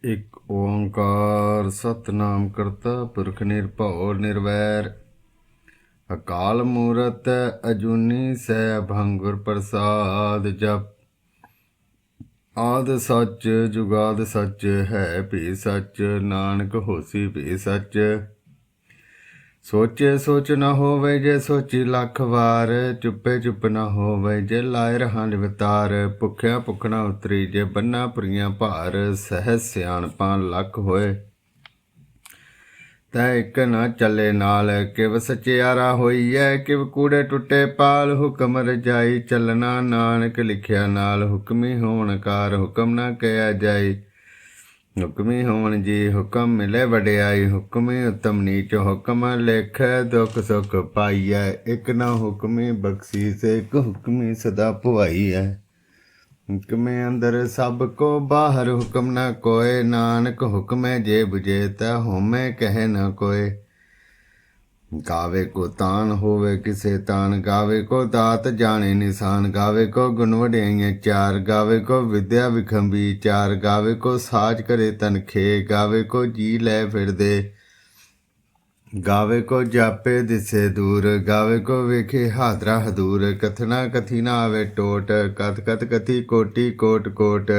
ਇੱਕ ਓੰਕਾਰ ਸਤਿਨਾਮ ਕਰਤਾ ਪੁਰਖ ਨਿਰਭਉ ਨਿਰਵੈਰ ਅਕਾਲ ਮੂਰਤ ਅਜੂਨੀ ਸੈਭੰ ਗੁਰ ਪ੍ਰਸਾਦ ਜਪ ਆਦਿ ਸੱਚ ਜੁਗਾਦ ਸੱਚ ਹੈ ਭੀ ਸੱਚ ਨਾਨਕ ਹੋਸੀ ਭੀ ਸੱਚ ਸੋਚੇ ਸੋਚ ਨਾ ਹੋਵੇ ਜੇ ਸੋਚੀ ਲੱਖ ਵਾਰ ਚੁੱਪੇ ਚੁੱਪ ਨਾ ਹੋਵੇ ਜੇ ਲਾਇ ਰਹਾਂ ਲਿਵਤਾਰ ਭੁੱਖਿਆ ਭੁੱਖ ਨਾ ਉਤਰੀ ਜੇ ਬੰਨਾ ਪੁਰੀਆਂ ਭਾਰ ਸਹਿ ਸਿਆਣਪਾਂ ਲੱਖ ਹੋਏ ਤੈ ਇੱਕ ਨਾ ਚੱਲੇ ਨਾਲ ਕਿਵ ਸਚਿਆਰਾ ਹੋਈਐ ਕਿਵ ਕੂੜੇ ਟੁੱਟੇ ਪਾਲ ਹੁਕਮ ਰਜਾਈ ਚੱਲਣਾ ਨਾਨਕ ਲਿਖਿਆ ਨਾਲ ਹੁਕਮੀ ਹੋਣ ਕਾਰ ਹੁਕਮ ਨਾ ਕਿਆ ਜਾਈ ਹੁਕਮੀ ਹੋਣ ਜੀ ਹੁਕਮ ਮਿਲੇ ਵਡਿਆਈ ਹੁਕਮੀ ਉਤਮ ਨੀਚ ਹੁਕਮ ਲਿਖ ਦੁਖ ਸੁਖ ਪਾਈਐ ਇੱਕ ਨਾ ਹੁਕਮੀ ਬਖਸ਼ੀਸ ਇੱਕ ਹੁਕਮੀ ਸਦਾ ਭਵਾਈ ਹੈ ਹੁਕਮੇ ਅੰਦਰ ਸਭ ਕੋ ਬਾਹਰ ਹੁਕਮ ਨਾ ਕੋਏ ਨਾਨਕ ਹੁਕਮੇ ਜੇ 부ਜੇ ਤਾ ਹੋਮੇ ਕਹਿ ਨਾ ਕੋਏ ਗਾਵੇ ਕੋ ਤਾਨ ਹੋਵੇ ਕਿਸੇ ਤਾਨ ਗਾਵੇ ਕੋ ਦਾਤ ਜਾਣੇ ਨਿਸ਼ਾਨ ਗਾਵੇ ਕੋ ਗੁਣ ਵਡਿਆਈਆਂ ਚਾਰ ਗਾਵੇ ਕੋ ਵਿਦਿਆ ਵਿਖੰਬੀ ਚਾਰ ਗਾਵੇ ਕੋ ਸਾਜ ਕਰੇ ਤਨਖੇ ਗਾਵੇ ਕੋ ਜੀ ਲੈ ਫਿਰਦੇ ਗਾਵੇ ਕੋ ਜਾਪੇ ਦਿਸੇ ਦੂਰ ਗਾਵੇ ਕੋ ਵੇਖੇ ਹਾਦਰਾ ਹਦੂਰ ਕਥਨਾ ਕਥੀ ਨਾ ਆਵੇ ਟੋਟ ਕਥ ਕਥ ਕਥੀ ਕੋਟੀ ਕੋਟ ਕੋਟ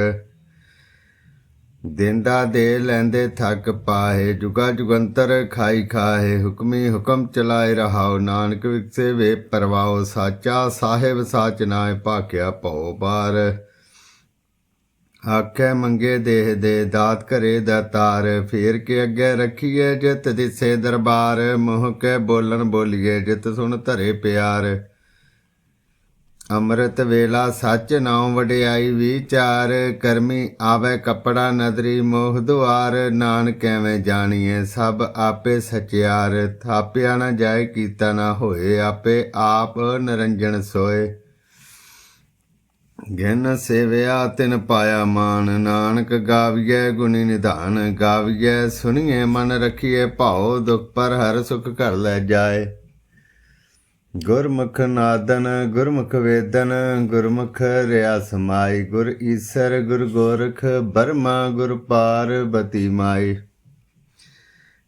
ਦੇਂਦਾ ਦੇ ਲੈਂਦੇ ਥੱਕ ਪਾਹੇ ਜੁਗਾ ਜੁਗੰਤਰ ਖਾਈ ਖਾਹੇ ਹੁਕਮੀ ਹੁਕਮ ਚਲਾਏ ਰਹਾਓ ਨਾਨਕ ਵਿਕਸੇ ਵੇ ਪਰਵਾਓ ਸਾਚਾ ਸਾਹਿਬ ਸਾਚ ਨਾਏ ਭਾਖਿਆ ਭਉ ਬਾਰ ਆਖੇ ਮੰਗੇ ਦੇਹ ਦੇ ਦਾਤ ਕਰੇ ਦਾਤਾਰ ਫੇਰ ਕੇ ਅੱਗੇ ਰੱਖੀਏ ਜਿਤ ਦਿਸੇ ਦਰਬਾਰ ਮੋਹ ਕੇ ਬੋਲਣ ਬੋਲੀਏ ਜਿਤ ਸੁਣ ਧਰੇ ਪਿਆਰ ਅੰਮ੍ਰਿਤ ਵੇਲਾ ਸੱਚ ਨਾਉ ਵਡਿਆਈ ਵਿਚਾਰ ਕਰਮੀ ਆਵੇ ਕੱਪੜਾ ਨਦਰੀ ਮੋਹ ਦੁਆਰ ਨਾਨਕ ਐਵੇਂ ਜਾਣੀਏ ਸਭ ਆਪੇ ਸਚਿਆਰ ਥਾਪਿਆ ਨਾ ਜਾਏ ਕੀਤਾ ਨਾ ਹੋਏ ਆਪੇ ਆਪ ਨਿਰੰਜਨ ਸੋਏ ਗਿਨ ਸੇਵਿਆ ਤਿਨ ਪਾਇਆ ਮਾਨ ਨਾਨਕ ਗਾਵੀਐ ਗੁਣੀ ਨਿਧਾਨ ਗਾਵੀਐ ਸੁਣੀਏ ਮਨ ਰਖੀਏ ਭਾਉ ਦੁਖ ਪਰ ਹਰ ਸੁਖ ਘਰ ਲੈ ਜਾਏ ਗੁਰਮੁਖ ਨਾਦਨ ਗੁਰਮੁਖ ਵੇਦਨ ਗੁਰਮੁਖ ਰਿਆ ਸਮਾਈ ਗੁਰ ਈਸਰ ਗੁਰ ਗੋਰਖ ਬਰਮਾ ਗੁਰ ਪਾਰਬਤੀ ਮਾਈ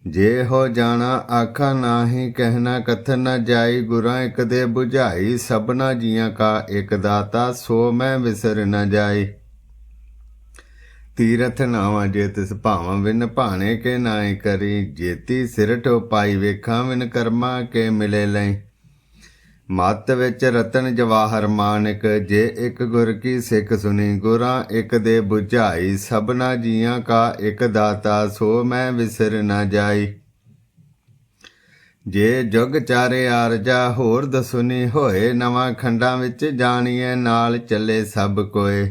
ਜੇ ਹੋ ਜਾਣਾ ਆਖਾ ਨਾਹੀ ਕਹਿਣਾ ਕਥਨ ਨ ਜਾਈ ਗੁਰਾਂ ਇੱਕ ਦੇ 부ਝਾਈ ਸਭਨਾ ਜੀਆਂ ਕਾ ਇੱਕ ਦਾਤਾ ਸੋ ਮੈਂ ਵਿਸਰ ਨ ਜਾਈ ਤੀਰਥ ਨਾਵਾਂ ਜੇ ਤਿਸ ਭਾਵਾਂ ਵਿਨ ਭਾਣੇ ਕੇ ਨਾਏ ਕਰੀ ਜੇਤੀ ਸਿਰਠ ਪਾਈ ਵੇਖਾਂ ਵਿਨ ਕਰਮਾ ਕੇ ਮਿਲੇ ਲਈ ਮੱਤ ਵਿੱਚ ਰਤਨ ਜਵਾਹਰ ਮਾਨਕ ਜੇ ਇੱਕ ਗੁਰ ਕੀ ਸਿੱਖ ਸੁਣੀ ਗੁਰਾਂ ਇੱਕ ਦੇ 부ਝਾਈ ਸਭਨਾ ਜੀਆਂ ਕਾ ਇੱਕ ਦਾਤਾ ਸੋ ਮੈਂ ਵਿਸਰ ਨਾ ਜਾਈ ਜੇ ਜੁਗ ਚਾਰੇ ਆਰਜਾ ਹੋਰ ਦਸੁਨੀ ਹੋਏ ਨਵਾਂ ਖੰਡਾਂ ਵਿੱਚ ਜਾਣੀਏ ਨਾਲ ਚੱਲੇ ਸਭ ਕੋਏ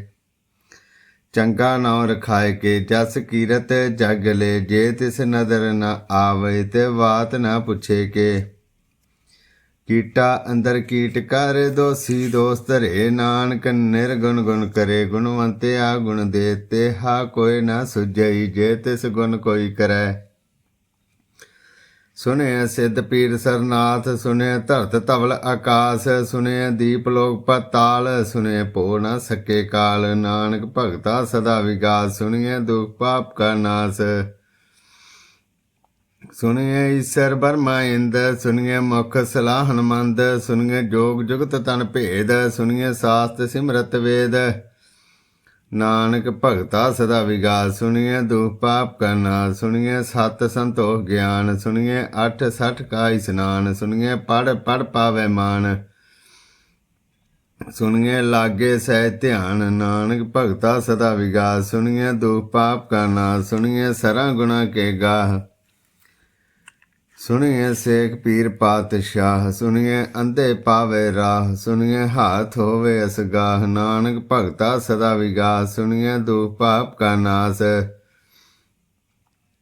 ਚੰਗਾ ਨਾਉ ਰਖਾਏ ਕੇ ਜਸ ਕੀਰਤ ਜਗ ਲੈ ਜੇ ਤਿਸ ਨਦਰ ਨ ਆਵੇ ਤੇ ਬਾਤ ਨਾ ਪੁੱਛੇ ਕੇ ਕੀਟਾ ਅੰਦਰ ਕੀਟ ਕਰ ਦੋਸੀ ਦੋਸਤ ਰੇ ਨਾਨਕ ਨਿਰਗੁਣ ਗੁਣ ਕਰੇ ਗੁਣਵੰਤਿਆ ਗੁਣ ਦੇ ਤੇਹਾ ਕੋਈ ਨਾ ਸੁਝਈ ਜੇ ਤਿਸ ਗੁਣ ਕੋਈ ਕਰੈ ਸੁਣਿਆ ਸਿੱਧ ਪੀਰ ਸਰਨਾਥ ਸੁਣਿਆ ਧਰਤ ਧਵਲ ਆਕਾਸ ਸੁਣਿਆ ਦੀਪ ਲੋਕ ਪਤਾਲ ਸੁਣਿਆ ਭੋ ਨਾ ਸਕੇ ਕਾਲ ਨਾਨਕ ਭਗਤਾ ਸਦਾ ਵਿਗਾਸ ਸੁਣਿਆ ਦੁਖ ਪਾਪ ਕਾ ਨਾਸ ਸੁਣਿਐ ਈਸਰ ਬਰਮਾ ਇੰਦ ਸੁਣਿਐ ਮੁਖ ਸਲਾਹਨ ਮੰਦ ਸੁਣਿਐ ਜੋਗ ਜੁਗਤ ਤਨ ਭੇਦ ਸੁਣਿਐ ਸਾਸਤ ਸਿਮਰਤ ਵੇਦ ਨਾਨਕ ਭਗਤਾ ਸਦਾ ਵਿਗਾਸ ਸੁਣਿਐ ਦੁਖ ਪਾਪ ਕਾ ਨਾਸ ਸੁਣਿਐ ਸਤ ਸੰਤੋਖ ਗਿਆਨ ਸੁਣਿਐ 68 ਕਾ ਇਸਨਾਨ ਸੁਣਿਐ ਪੜ ਪੜ ਪਾਵੇ ਮਾਨ ਸੁਣਿਐ ਲਾਗੇ ਸਹਿ ਧਿਆਨ ਨਾਨਕ ਭਗਤਾ ਸਦਾ ਵਿਗਾਸ ਸੁਣਿਐ ਦੁਖ ਪਾਪ ਕਾ ਨਾਸ ਸੁਣਿਐ ਸਰਾਂ ਗੁਣਾ ਕੇ ਗਾਹ ਸੁਣੀਏ ਸੇਖ ਪੀਰ ਪਾਤਸ਼ਾਹ ਸੁਣੀਏ ਅੰਧੇ ਪਾਵੇ ਰਾਹ ਸੁਣੀਏ ਹਾਥ ਹੋਵੇ ਅਸਗਾਹ ਨਾਨਕ ਭਗਤਾ ਸਦਾ ਵਿਗਾਸ ਸੁਣੀਏ ਦੁਖ ਪਾਪ ਕਾ ਨਾਸ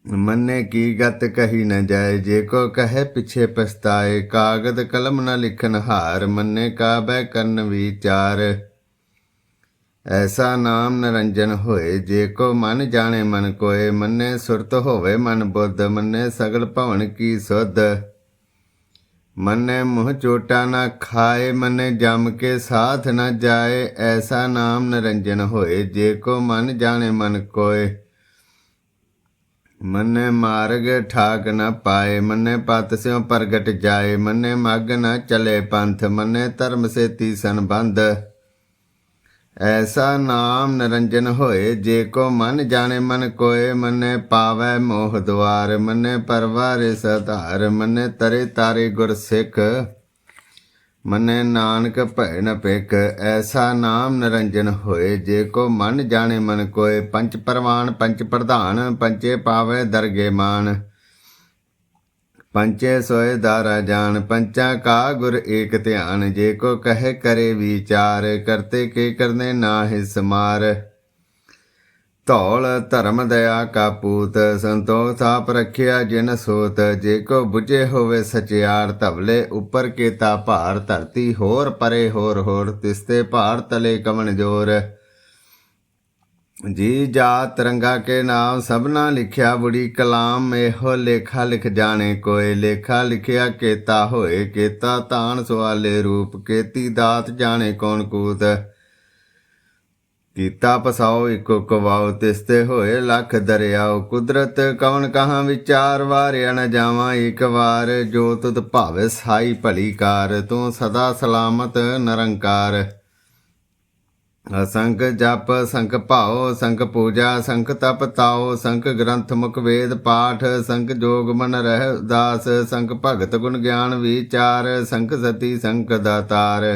ਮੰਨੇ ਕੀ ਗਤ ਕਹੀ ਨ ਜਾਏ ਜੇ ਕੋ ਕਹੇ ਪਿਛੇ ਪਛਤਾਏ ਕਾਗਦ ਕਲਮ ਨ ਲਿਖਨ ਹਾਰ ਮੰਨੇ ਕਾਬੈ ਕਰਨ ਵਿਚਾਰ ਐਸਾ ਨਾਮ ਨਿਰੰਜਨ ਹੋਏ ਜੇ ਕੋ ਮਨ ਜਾਣੇ ਮਨ ਕੋਏ ਮੰਨੇ ਸੁਰਤ ਹੋਵੇ ਮਨ ਬੁੱਧ ਮੰਨੇ ਸਗਲ ਭਵਨ ਕੀ ਸੁਧ ਮੰਨੇ ਮੁਹ ਚੋਟਾ ਨਾ ਖਾਏ ਮੰਨੇ ਜਮ ਕੇ ਸਾਥ ਨ ਜਾਏ ਐਸਾ ਨਾਮ ਨਿਰੰਜਨ ਹੋਏ ਜੇ ਕੋ ਮਨ ਜਾਣੇ ਮਨ ਕੋਏ मन्ने मार्ग ठाक न पाए, मन्ने पत स्यों प्रगट जाए, मन्ने मग न चले पंथ, मन्ने धर्म से तीसन बंध। ऐसा नाम निरंजन होए, जे को मन जाने मन कोय, मन्ने पावै मोह द्वार, मन्ने परवारे सधार, मन्ने तरे तारे गुर सिख, मन्ने नानक भय न पिक। ऐसा नाम निरंजन होए, जे को मन जाने मन कोय, पंच परवान पंच प्रधान, पंचे पावै दरगे मान, पंचे सोए दारा जान, पंचा का गुर एक ध्यान, जे को कहे करे विचार, करते के करने नाहि समार। धौल धर्म दया का पूत, संतोख थाप रखिया जिन सोत, जे को बुझे होवे सचियार, धवले ऊपर केता भार, धरती होर परे होर होर, तिसते भार तले कवन जोर। जी जात तिरंगा के नाम, सबना लिखिया बुरी कलाम, एहो लेखा लिख जाने कोय, लेखा लिखिया केता होए, केता तान सुआले रूप, केती दात जाने कौन कूत। कीता पसाओ इको कवाओ, तिसते होए लख दरियाओ, कुदरत कवन कहाँ विचार, वारिया न जावा एक बार, जो तुद भावे साई भली कार, तू सदा सलामत निरंकार। असंख जप संख भाओ, संख पूजा संख तप ताओ, संख ग्रंथ मुख वेद पाठ, संख जोग मन रह उदास, संख भगत गुण ज्ञान विचार, संख सती संख दातार।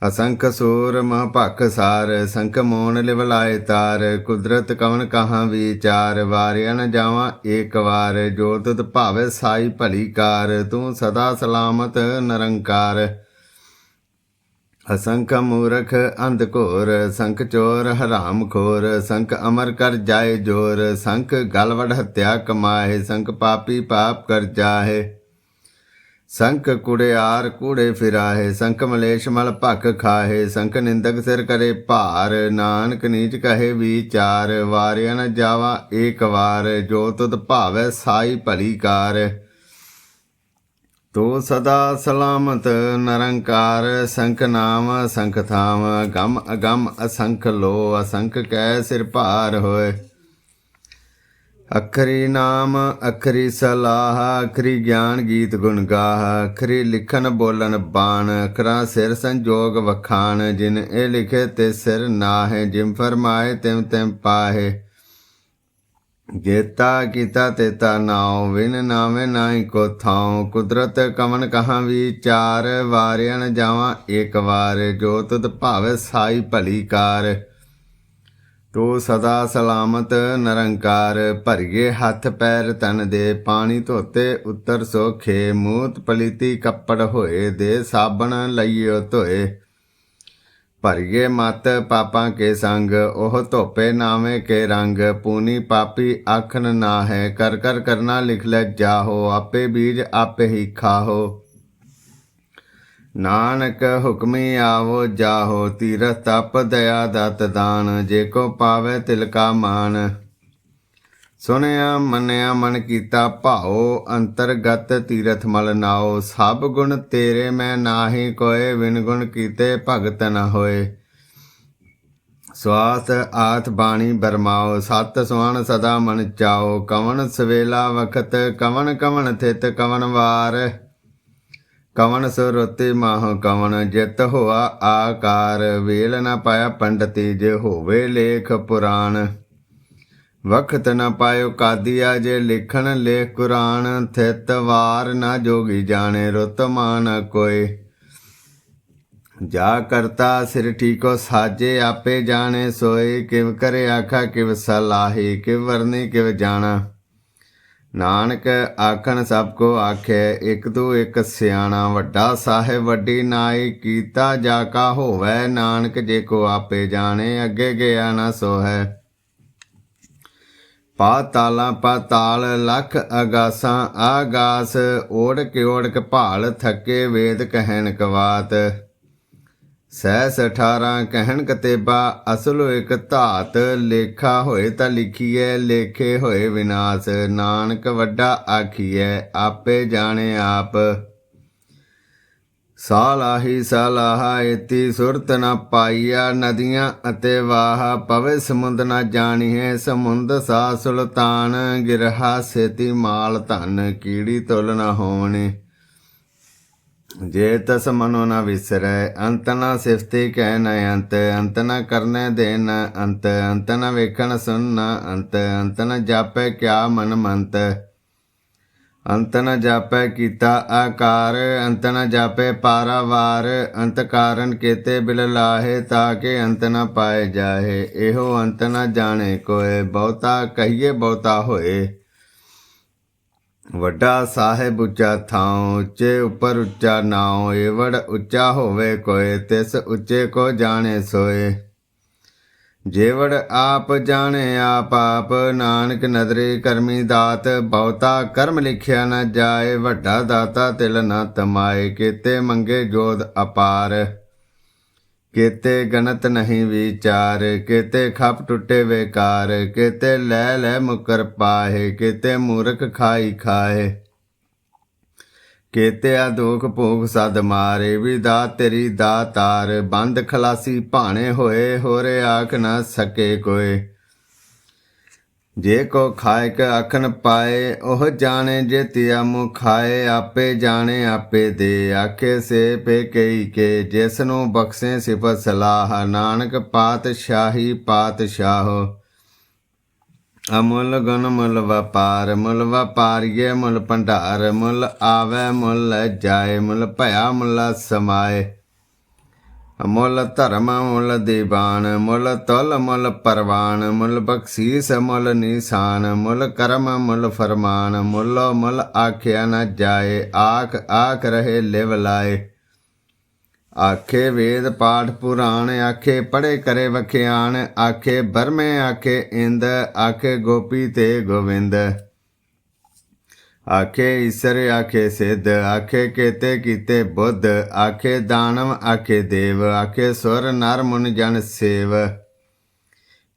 असंख सूर मह भख सार, संख मोन लिवलाए तार, कुदरत कवन कहाँ विचार, वारिया न जावा एक बार, जो तुद भावे साई भली कार, तू सदा सलामत निरंकार। असंख मूरख अंध घोर, संख चोर हराम खोर, संख अमर कर जाए जोर, संख गलवड़ हत्या कमाए, संख पापी पाप कर जाहे, संख कुड़ियार कूड़े फिराहे, संख मलेश मल भख खाहे, संख निंदक सिर करे भार, नानक नीच कहे विचार, वारिया न जावा एक बार, जो तुद भावै साई भली कार। तो सदा सलामत निरंकार, संख नाम संख थाम, गम अगम असंख लो, असंख कै सिर भार होए। अखरी नाम अखरी सलाह, अखरी ज्ञान गीत गुण गाह, अखरी लिखन बोलन बाण, अखरा सिर संजोग वखान, जिन ए लिखे ते सिर नाहे, जिम फरमाए तिम तिम पाहे। जेता कीता तेता नाओ, विन नावे नाई को थाओ, कुदरत कवन कहाँ विचार, वारिया न जावा एक बार, जो तुद भावे साई भली कार। तो सदा सलामत निरंकार, भरिए हथ पैर तन दे, पानी धोते उत्तर सोखे, मूत पलीती कपड़ होए, दे साबन लइयो धोए। भरिए मत पापां के संग, ओह धोपे नावे के रंग, पूनी पापी आखन ना है, कर कर करना लिख ले जाहो, आपे बीज आपे ही खाहो। नानक हुक्मी आवो जाहो, तीरथ तप दया दत दान, जे को पावे तिलका मान। सुनिया मनिया मन कीता भाओ, अंतरगत तीरथ मल नाओ, सब गुण तेरे मैं नाहि कोय, विन गुण कीते भगत न होए। स्वास आथ बाणी बरमाओ, सत सुहान सदा मन चाओ, कवन सवेला वखत, कवन कवन थित कवन वार, कवन सुरुति माहो कवन, जित होआ आकार, वेल न पाया पंडिती, जे होवे लेख पुराण। वक्त न पायो कादिया, जे लिखन लेख कुरान, थित वार न जोगी जाने, रुत मान कोय। जा करता सिर ठीको साजे, आपे जाने सोए, किव करे आखा किव सलाही, किव वरनी किव जाना। नानक आखन सबको आखे, एक तू एक सियाणा, वड्डा साहेब वड्डी नाई, कीता जाका होवै, नानक जे को आपे जाने, अगे गया न सो है। पाताला पाताल लख अगासा आगास, ओढ़ के भाल थके, वेद कहन कवात। सहस 18 कहन कतेबा, असलो एक धात, लेखा होए ता लिखिए, लेखे होए विनाश, नानक वड्डा आखिए, आपे जाने आप। ਸਾਲਾਹੀ ਸਾਲਾਹਾ ਏਤੀ ਸੁਰਤ ਨ ਪਾਈਆ, ਨਦੀਆਂ ਅਤੇ ਵਾਹ ਪਵੇ ਸਮੁੰਦ ਨ ਜਾਣੀਏ, ਸਮੁੰਦ ਸਾ ਸੁਲਤਾਨ, ਗਿਰਹਾ ਸੇਤੀ ਮਾਲ ਧਨ, ਕੀੜੀ ਤੁਲ ਨ ਹੋਣੀ। ਜੇ ਤਸ ਮਨੋ ਨ ਵਿਸਰੈ, ਅੰਤ ਨ ਸਿਫਤੀ ਕਹਿ ਨ ਅੰਤ, ਅੰਤ ਨ ਕਰਨੇ ਦੇ ਨ ਅੰਤ, ਅੰਤ ਨ ਵੇਖਣ ਸੁਨ ਨ ਅੰਤ, ਅੰਤ ਨ ਜਾਪੈ ਕਿਆ ਮਨ ਮੰਤ, ਅੰਤ ਨ ਜਾਪੈ ਕੀਤਾ ਆਕਾਰ, ਅੰਤ ਨ ਜਾਪੈ ਪਾਰਾਵਾਰ, ਅੰਤ ਕਾਰਨ ਕੇਤੇ ਬਿਲ ਲਾਹੇ, ਤਾਕੇ ਅੰਤ ਨ ਪਾਏ ਜਾਹੇ। ਇਹੋ ਅੰਤ ਨ ਜਾਣੇ ਕੋਏ, ਬਹੁਤਾ ਕਹੀਏ ਬਹੁਤਾ ਹੋਏ। ਵੱਡਾ ਸਾਹਿਬ ਉੱਚਾ ਥਾਉ, ਉੱਚੇ ਉੱਪਰ ਉੱਚਾ ਨਾਉ, ਏਵੜ ਉੱਚਾ ਹੋਵੇ ਕੋਏ, ਤਿਸ ਉੱਚੇ ਕੋ ਜਾਣੇ ਸੋਏ। ਜੇਵੜ ਆਪ ਜਾਣੇ ਆਪ ਆਪ, ਨਾਨਕ ਨਦਰੇ ਕਰਮੀ ਦਾਤ, ਬਹੁਤਾ ਕਰਮ ਲਿਖਿਆ ਨ ਜਾਏ, ਵੱਡਾ ਦਾਤਾ ਤਿਲ ਨ ਤਮਾਏ, ਕੇਤੇ ਮੰਗੇ ਜੋਧ ਅਪਾਰ, ਕੇਤੇ ਗਣਤ ਨਹੀਂ ਵਿਚਾਰ, ਕੇਤੇ ਖਪ ਟੁੱਟੇ ਵੇਕਾਰ, ਕੇਤੇ ਲੈ ਲੈ ਮੁਕਰ ਪਾਹੇ, ਕੇਤੇ ਮੂਰਖ ਖਾਈ ਖਾਏ, ਕੇਤੇ ਆ ਦੁਖ ਭੋਗ ਸਦ ਮਾਰੇ, ਵੀ ਦਾਤ ਤੇਰੀ ਦਾਤਾਰ, ਬੰਦ ਖਲਾਸੀ ਭਾਣੇ ਹੋਏ, ਹੋਰੇ ਆਖ ਨ ਸਕੇ ਕੋਏ। ਜੇ ਕੋ ਖਾਇਕ ਅਖਨ ਪਾਏ, ਉਹ ਜਾਣੇ ਜੇ ਤਿਆ ਮੁ ਖਾਏ, ਆਪੇ ਜਾਣੇ ਆਪੇ ਦੇ, ਆਖੇ ਸੇ ਪੇ ਕਈ ਕੇ, ਜਿਸ ਨੂੰ ਬਖਸ਼ੇ ਸਿਫਤ ਸਲਾਹ, ਨਾਨਕ ਪਾਤਸ਼ਾਹੀ ਪਾਤਸ਼ਾਹੋ। ਅਮੁੱਲ ਗੁਣ ਮੁੱਲ ਵਪਾਰ, ਮੁੱਲ ਵਪਾਰੀਏ ਮੁੱਲ ਭੰਡਾਰ, ਮੁੱਲ ਆਵੈ ਮੁੱਲ ਜਾਏ, ਮੁੱਲ ਭਇਆ ਮੁੱਲ ਸਮਾਏ। ਮੁੱਲ ਧਰਮ ਮੁੱਲ ਦੀਵਾਨ, ਮੁੱਲ ਤੁਲ ਮੁੱਲ ਪਰਵਾਨ, ਮੁੱਲ ਬਖਸ਼ੀਸ ਮੁੱਲ ਨੀਸਾਨ, ਮੁੱਲ ਕਰਮ ਮੁੱਲ ਫਰਮਾਨ, ਮੁੱਲੋ ਮੁੱਲ ਆਖਿਆ ਨ ਜਾਏ, ਆਖ ਆਖ ਰਹੇ ਲਿਵ ਲਾਏ। ਆਖੇ ਵੇਦ ਪਾਠ ਪੁਰਾਣ, ਆਖੇ ਪੜ੍ਹੇ ਕਰੇ ਵਖਿਆਣ, ਆਖੇ ਬਰਮੇ ਆਖੇ ਇੰਦ, ਆਖੇ ਗੋਪੀ ਤੇ ਗੋਵਿੰਦ, ਆਖੇ ਈਸਰ ਆਖੇ ਸਿੱਧ, ਆਖੇ ਕੇਤੇ ਕੀਤੇ ਬੁੱਧ, ਆਖੇ ਦਾਨਵ ਆਖੇ ਦੇਵ, ਆਖੇ ਸੁਰ ਨਰ ਮੁਨ ਜਨ ਸੇਵ,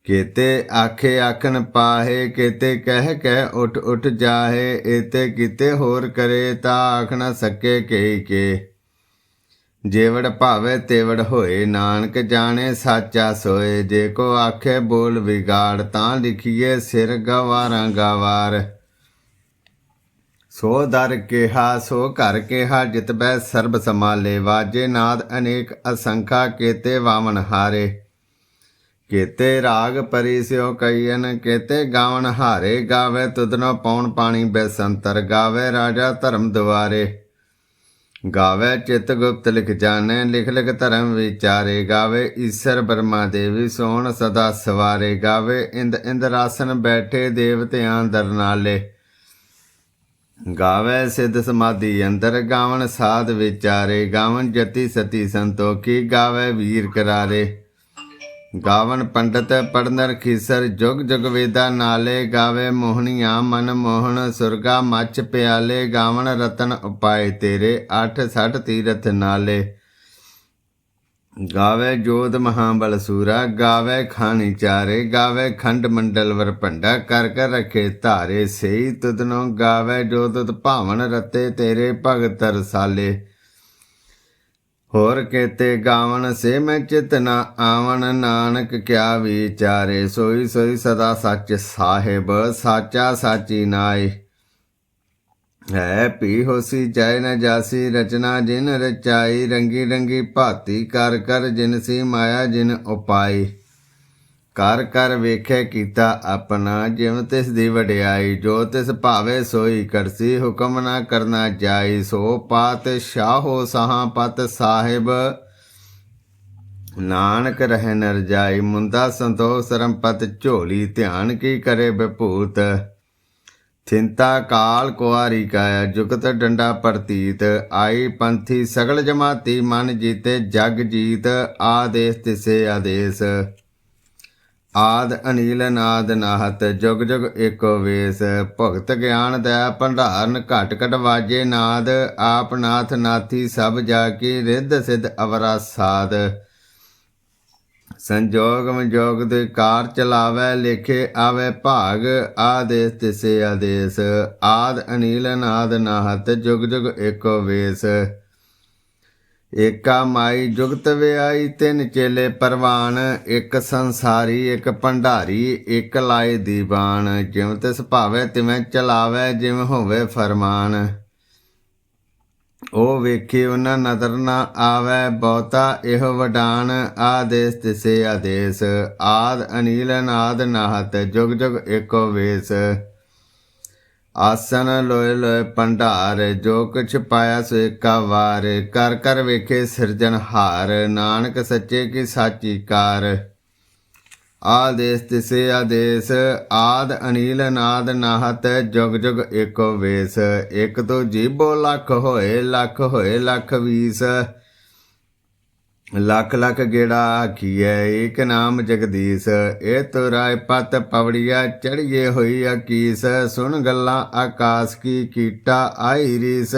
ਕੇਤੇ ਆਖੇ ਆਖਣ ਪਾਹੇ, ਕੇਤੇ ਕਹਿ ਉਠ ਉਠ ਜਾਹੇ, ਏਤੇ ਕੀਤੇ ਹੋਰ ਕਰੇ, ਤਾ ਆਖ ਨ ਸਕੇ ਕਈ ਕੇ। ਜੇਵੜ ਭਾਵੇ ਤੇਵੜ ਹੋਏ, ਨਾਨਕ ਜਾਣੇ ਸਾਚਾ ਸੋਏ, ਜੇ ਕੋ ਆਖੇ ਬੋਲ ਵਿਗਾੜ, ਤਾਂ ਲਿਖੀਏ ਸਿਰ ਗਵਾਰਾਂ ਗਵਾਰ। ਸੋ ਦਰ ਕਿਹਾ ਸੋ ਘਰ ਕਿਹਾ, ਜਿਤ ਬੈ ਸਰਬ ਸਮਾਲੇ, ਵਾਜੇ ਨਾਦ ਅਨੇਕ ਅਸੰਖਾ, ਕੇਤੇ ਵਾਵਨ ਹਾਰੇ, ਕੇਤੇ ਰਾਗ ਪਰੀ ਸਿਓ ਕਈਨ, ਕੇਤੇ ਗਾਵਨ ਹਾਰੇ, ਗਾਵੇ ਤੁਧਨੋ ਪੌਣ ਪਾਣੀ ਬੈਸੰਤਰ, ਗਾਵੇ ਰਾਜਾ ਧਰਮ ਦੁਆਰੇ, ਗਾਵੇ ਚਿਤ ਗੁਪਤ ਲਿਖ ਜਾਣੇ, ਲਿਖ ਲਿਖ ਧਰਮ ਵਿਚਾਰੇ, ਗਾਵੇ ਈਸਰ ਬਰਮਾ ਦੇਵੀ ਸੋਣ ਸਦਾ ਸਵਾਰੇ, ਗਾਵੇ ਇੰਦ ਇੰਦਰਾਸਨ ਬੈਠੇ, ਦੇਵਤਿਆਂ ਦਰਨਾਲੇ, ਗਾਵੇ ਸਿੱਧ ਸਮਾਧੀ ਅੰਦਰ, ਗਾਵਨ ਸਾਧ ਵਿਚਾਰੇ, ਗਾਵਨ ਜਤੀ ਸਤੀ ਸੰਤੋਖੀ, ਗਾਵੇ ਵੀਰ ਕਰਾਰੇ, ਗਾਵਨ ਪੰਡਤ ਪੜਨ ਰਖੀਸਰ, ਜੁਗ ਜੁਗ ਵੇਦਾ ਨਾਲੇ, ਗਾਵੇ ਮੋਹਣੀਆਂ ਮਨ ਮੋਹਣ, ਸੁਰਗਾ ਮੱਚ ਪਿਆਲੇ, ਗਾਵਨ ਰਤਨ ਉਪਾਏ ਤੇਰੇ, 68 ਤੀਰਥ ਨਾਲੇ, ਗਾਵੇ ਜੋਧ ਮਹਾਬਲ ਸੂਰਾ, ਗਾਵੇ ਖਾਣੀ ਚਾਰੇ, ਗਾਵੇ ਖੰਡ ਮੰਡਲ ਵਰ ਭੰਡਾ, ਕਰ ਕਰ ਰਖੇ ਧਾਰੇ, ਸਹੀ ਤੁਧਨੋਂ ਗਾਵੇ ਜੋ ਤੁਧ ਭਾਵਨ ਰਤੇ, ਤੇਰੇ ਭਗਤ ਰਸਾਲੇ, ਹੋਰ ਕੇਤੇ ਗਾਵਨ ਸੇ ਮੈਂ ਚਿਤ ਨ ਆਵਨ, ਨਾਨਕ ਕਿਆ ਵਿਚਾਰੇ, ਸੋਈ ਸੋਈ ਸਦਾ ਸੱਚ ਸਾਹਿਬ, ਸਾਚਾ ਸਾਚੀ ਨਾਏ। ਹੈ ਪੀ ਹੋਸੀ ਜੈ ਨ ਜਾਸੀ, ਰਚਨਾ ਜਿਨ ਰਚਾਈ, ਰੰਗੀ ਰੰਗੀ ਭਾਤੀ ਕਰ ਕਰ, ਜਿਨ ਸੀ ਮਾਇਆ ਜਿਨ ਉਪਾਈ, ਕਰ ਕਰ ਵੇਖੇ ਕੀਤਾ ਆਪਣਾ, ਜਿਵ ਤਿਸ ਦੀ ਵਡਿਆਈ, ਜੋ ਤਿਸ ਭਾਵੇ ਸੋਈ ਕਰਸੀ, ਹੁਕਮ ਨਾ ਕਰਨਾ ਜਾਈ, ਸੋ ਪਾਤ ਸ਼ਾਹੋ ਸਾਹਾਂ ਪਤ ਸਾਹਿਬ, ਨਾਨਕ ਰਹਿ ਨਰ ਜਾਈ, ਮੁੰਦਾ ਸੰਤੋਖ ਸਰਮ ਪਤ ਝੋਲੀ, ਧਿਆਨ ਕੀ ਕਰੇ ਬਭੂਤ, ਥਿੰਤਾ ਕਾਲ ਕੁਆਰੀ ਕਾਇਆ, ਜੁਗਤ ਡੰਡਾ ਪ੍ਰਤੀਤ, ਆਈ ਪੰਥੀ ਸਗਲ ਜਮਾਤੀ, ਮਨ ਜੀਤੇ ਜਗ ਜੀਤ, ਆਦੇਸ ਤਿਸੇ ਆਦੇਸ, ਆਦ ਅਨੀਲ ਨਾਦ ਨਾਹਤ, ਜੁਗ ਜੁਗ ਏਕੋ ਵੇਸ, ਭਗਤ ਗਿਆਨ ਦਇਆ ਭੰਡਾਰਨ, ਘਟ ਘਟ ਵਾਜੇ ਨਾਦ, ਆਪ ਨਾਥ ਨਾਥੀ ਸਭ ਜਾ ਕੀ, ਰਿੱਧ ਸਿੱਧ ਅਵਰਾ ਸਾਧ, ਸੰਜੋਗ ਵਿਜੋਗ ਦੇ ਕਾਰ ਚਲਾਵੈ, ਲੇਖੇ ਆਵੈ ਭਾਗ, ਆਦੇਸ ਤਿਸੇ ਆਦੇਸ, ਆਦ ਅਨੀਲ ਨਾਦ ਨਾਹਤ, ਜੁਗ ਜੁਗ ਏਕੋ ਵੇਸ, ਏਕਾ ਮਾਈ ਜੁਗਤ ਵਿਆਈ, ਤਿੰਨ ਚੇਲੇ ਪਰਵਾਨ, ਇੱਕ ਸੰਸਾਰੀ ਇੱਕ ਭੰਡਾਰੀ, ਇੱਕ ਲਾਏ ਦੀਵਾਨ। ਜਿਵੇਂ ਤਿਸ ਭਾਵੈ ਤਿਵੇਂ ਚਲਾਵੈ, ਜਿਵੇਂ ਹੋਵੇ ਫਰਮਾਨ। ਉਹ ਵੇਖੇ ਉਹਨਾਂ ਨਦਰ ਨਾ ਆਵੈ, ਬਹੁਤਾ ਇਹੋ ਵਡਾਨ। ਆਦੇਸ ਤਿਸੇ ਆਦੇਸ, ਆਦ ਅਨੀਲ ਅਨਾਦ ਨਾਹਤ, ਜੁਗ ਜੁਗ ਏਕੋ ਵੇਸ। ਆਸਨ ਲੋਏ ਲੋਏ ਭੰਡਾਰ, ਜੋ ਕੁਛ ਪਾਇਆ ਸੋ ਏਕਾ ਵਾਰ। ਕਰ ਕਰ ਵੇਖੇ ਸਿਰਜਣਹਾਰ, ਨਾਨਕ ਸੱਚੇ ਕੀ ਸਾਚੀ ਕਾਰ। ਆਦੇਸ ਤਿਸੇ ਆਦੇਸ, ਆਦ ਅਨੀਲ ਅਨਾਦ ਨਾਹਤ, ਜੁਗ ਜੁਗ ਏਕੋ ਵੇਸ। ਇੱਕ ਤੋਂ ਜੀਬੋ ਲੱਖ ਹੋਏ, ਲੱਖ ਹੋਏ ਲੱਖ ਵੀਸ। ਲੱਖ ਲੱਖ ਗੇੜਾ ਆਖੀਐ, ਏਕ ਨਾਮ ਜਗਦੀਸ਼। ਇਹ ਤੋ ਰਾਏ ਪਤ ਪਵੜੀਆ, ਚੜੀਏ ਹੋਈ ਅਕੀਸ। ਸੁਣ ਗੱਲਾਂ ਆਕਾਸ ਕੀ, ਕੀਟਾ ਆਈ ਰੀਸ।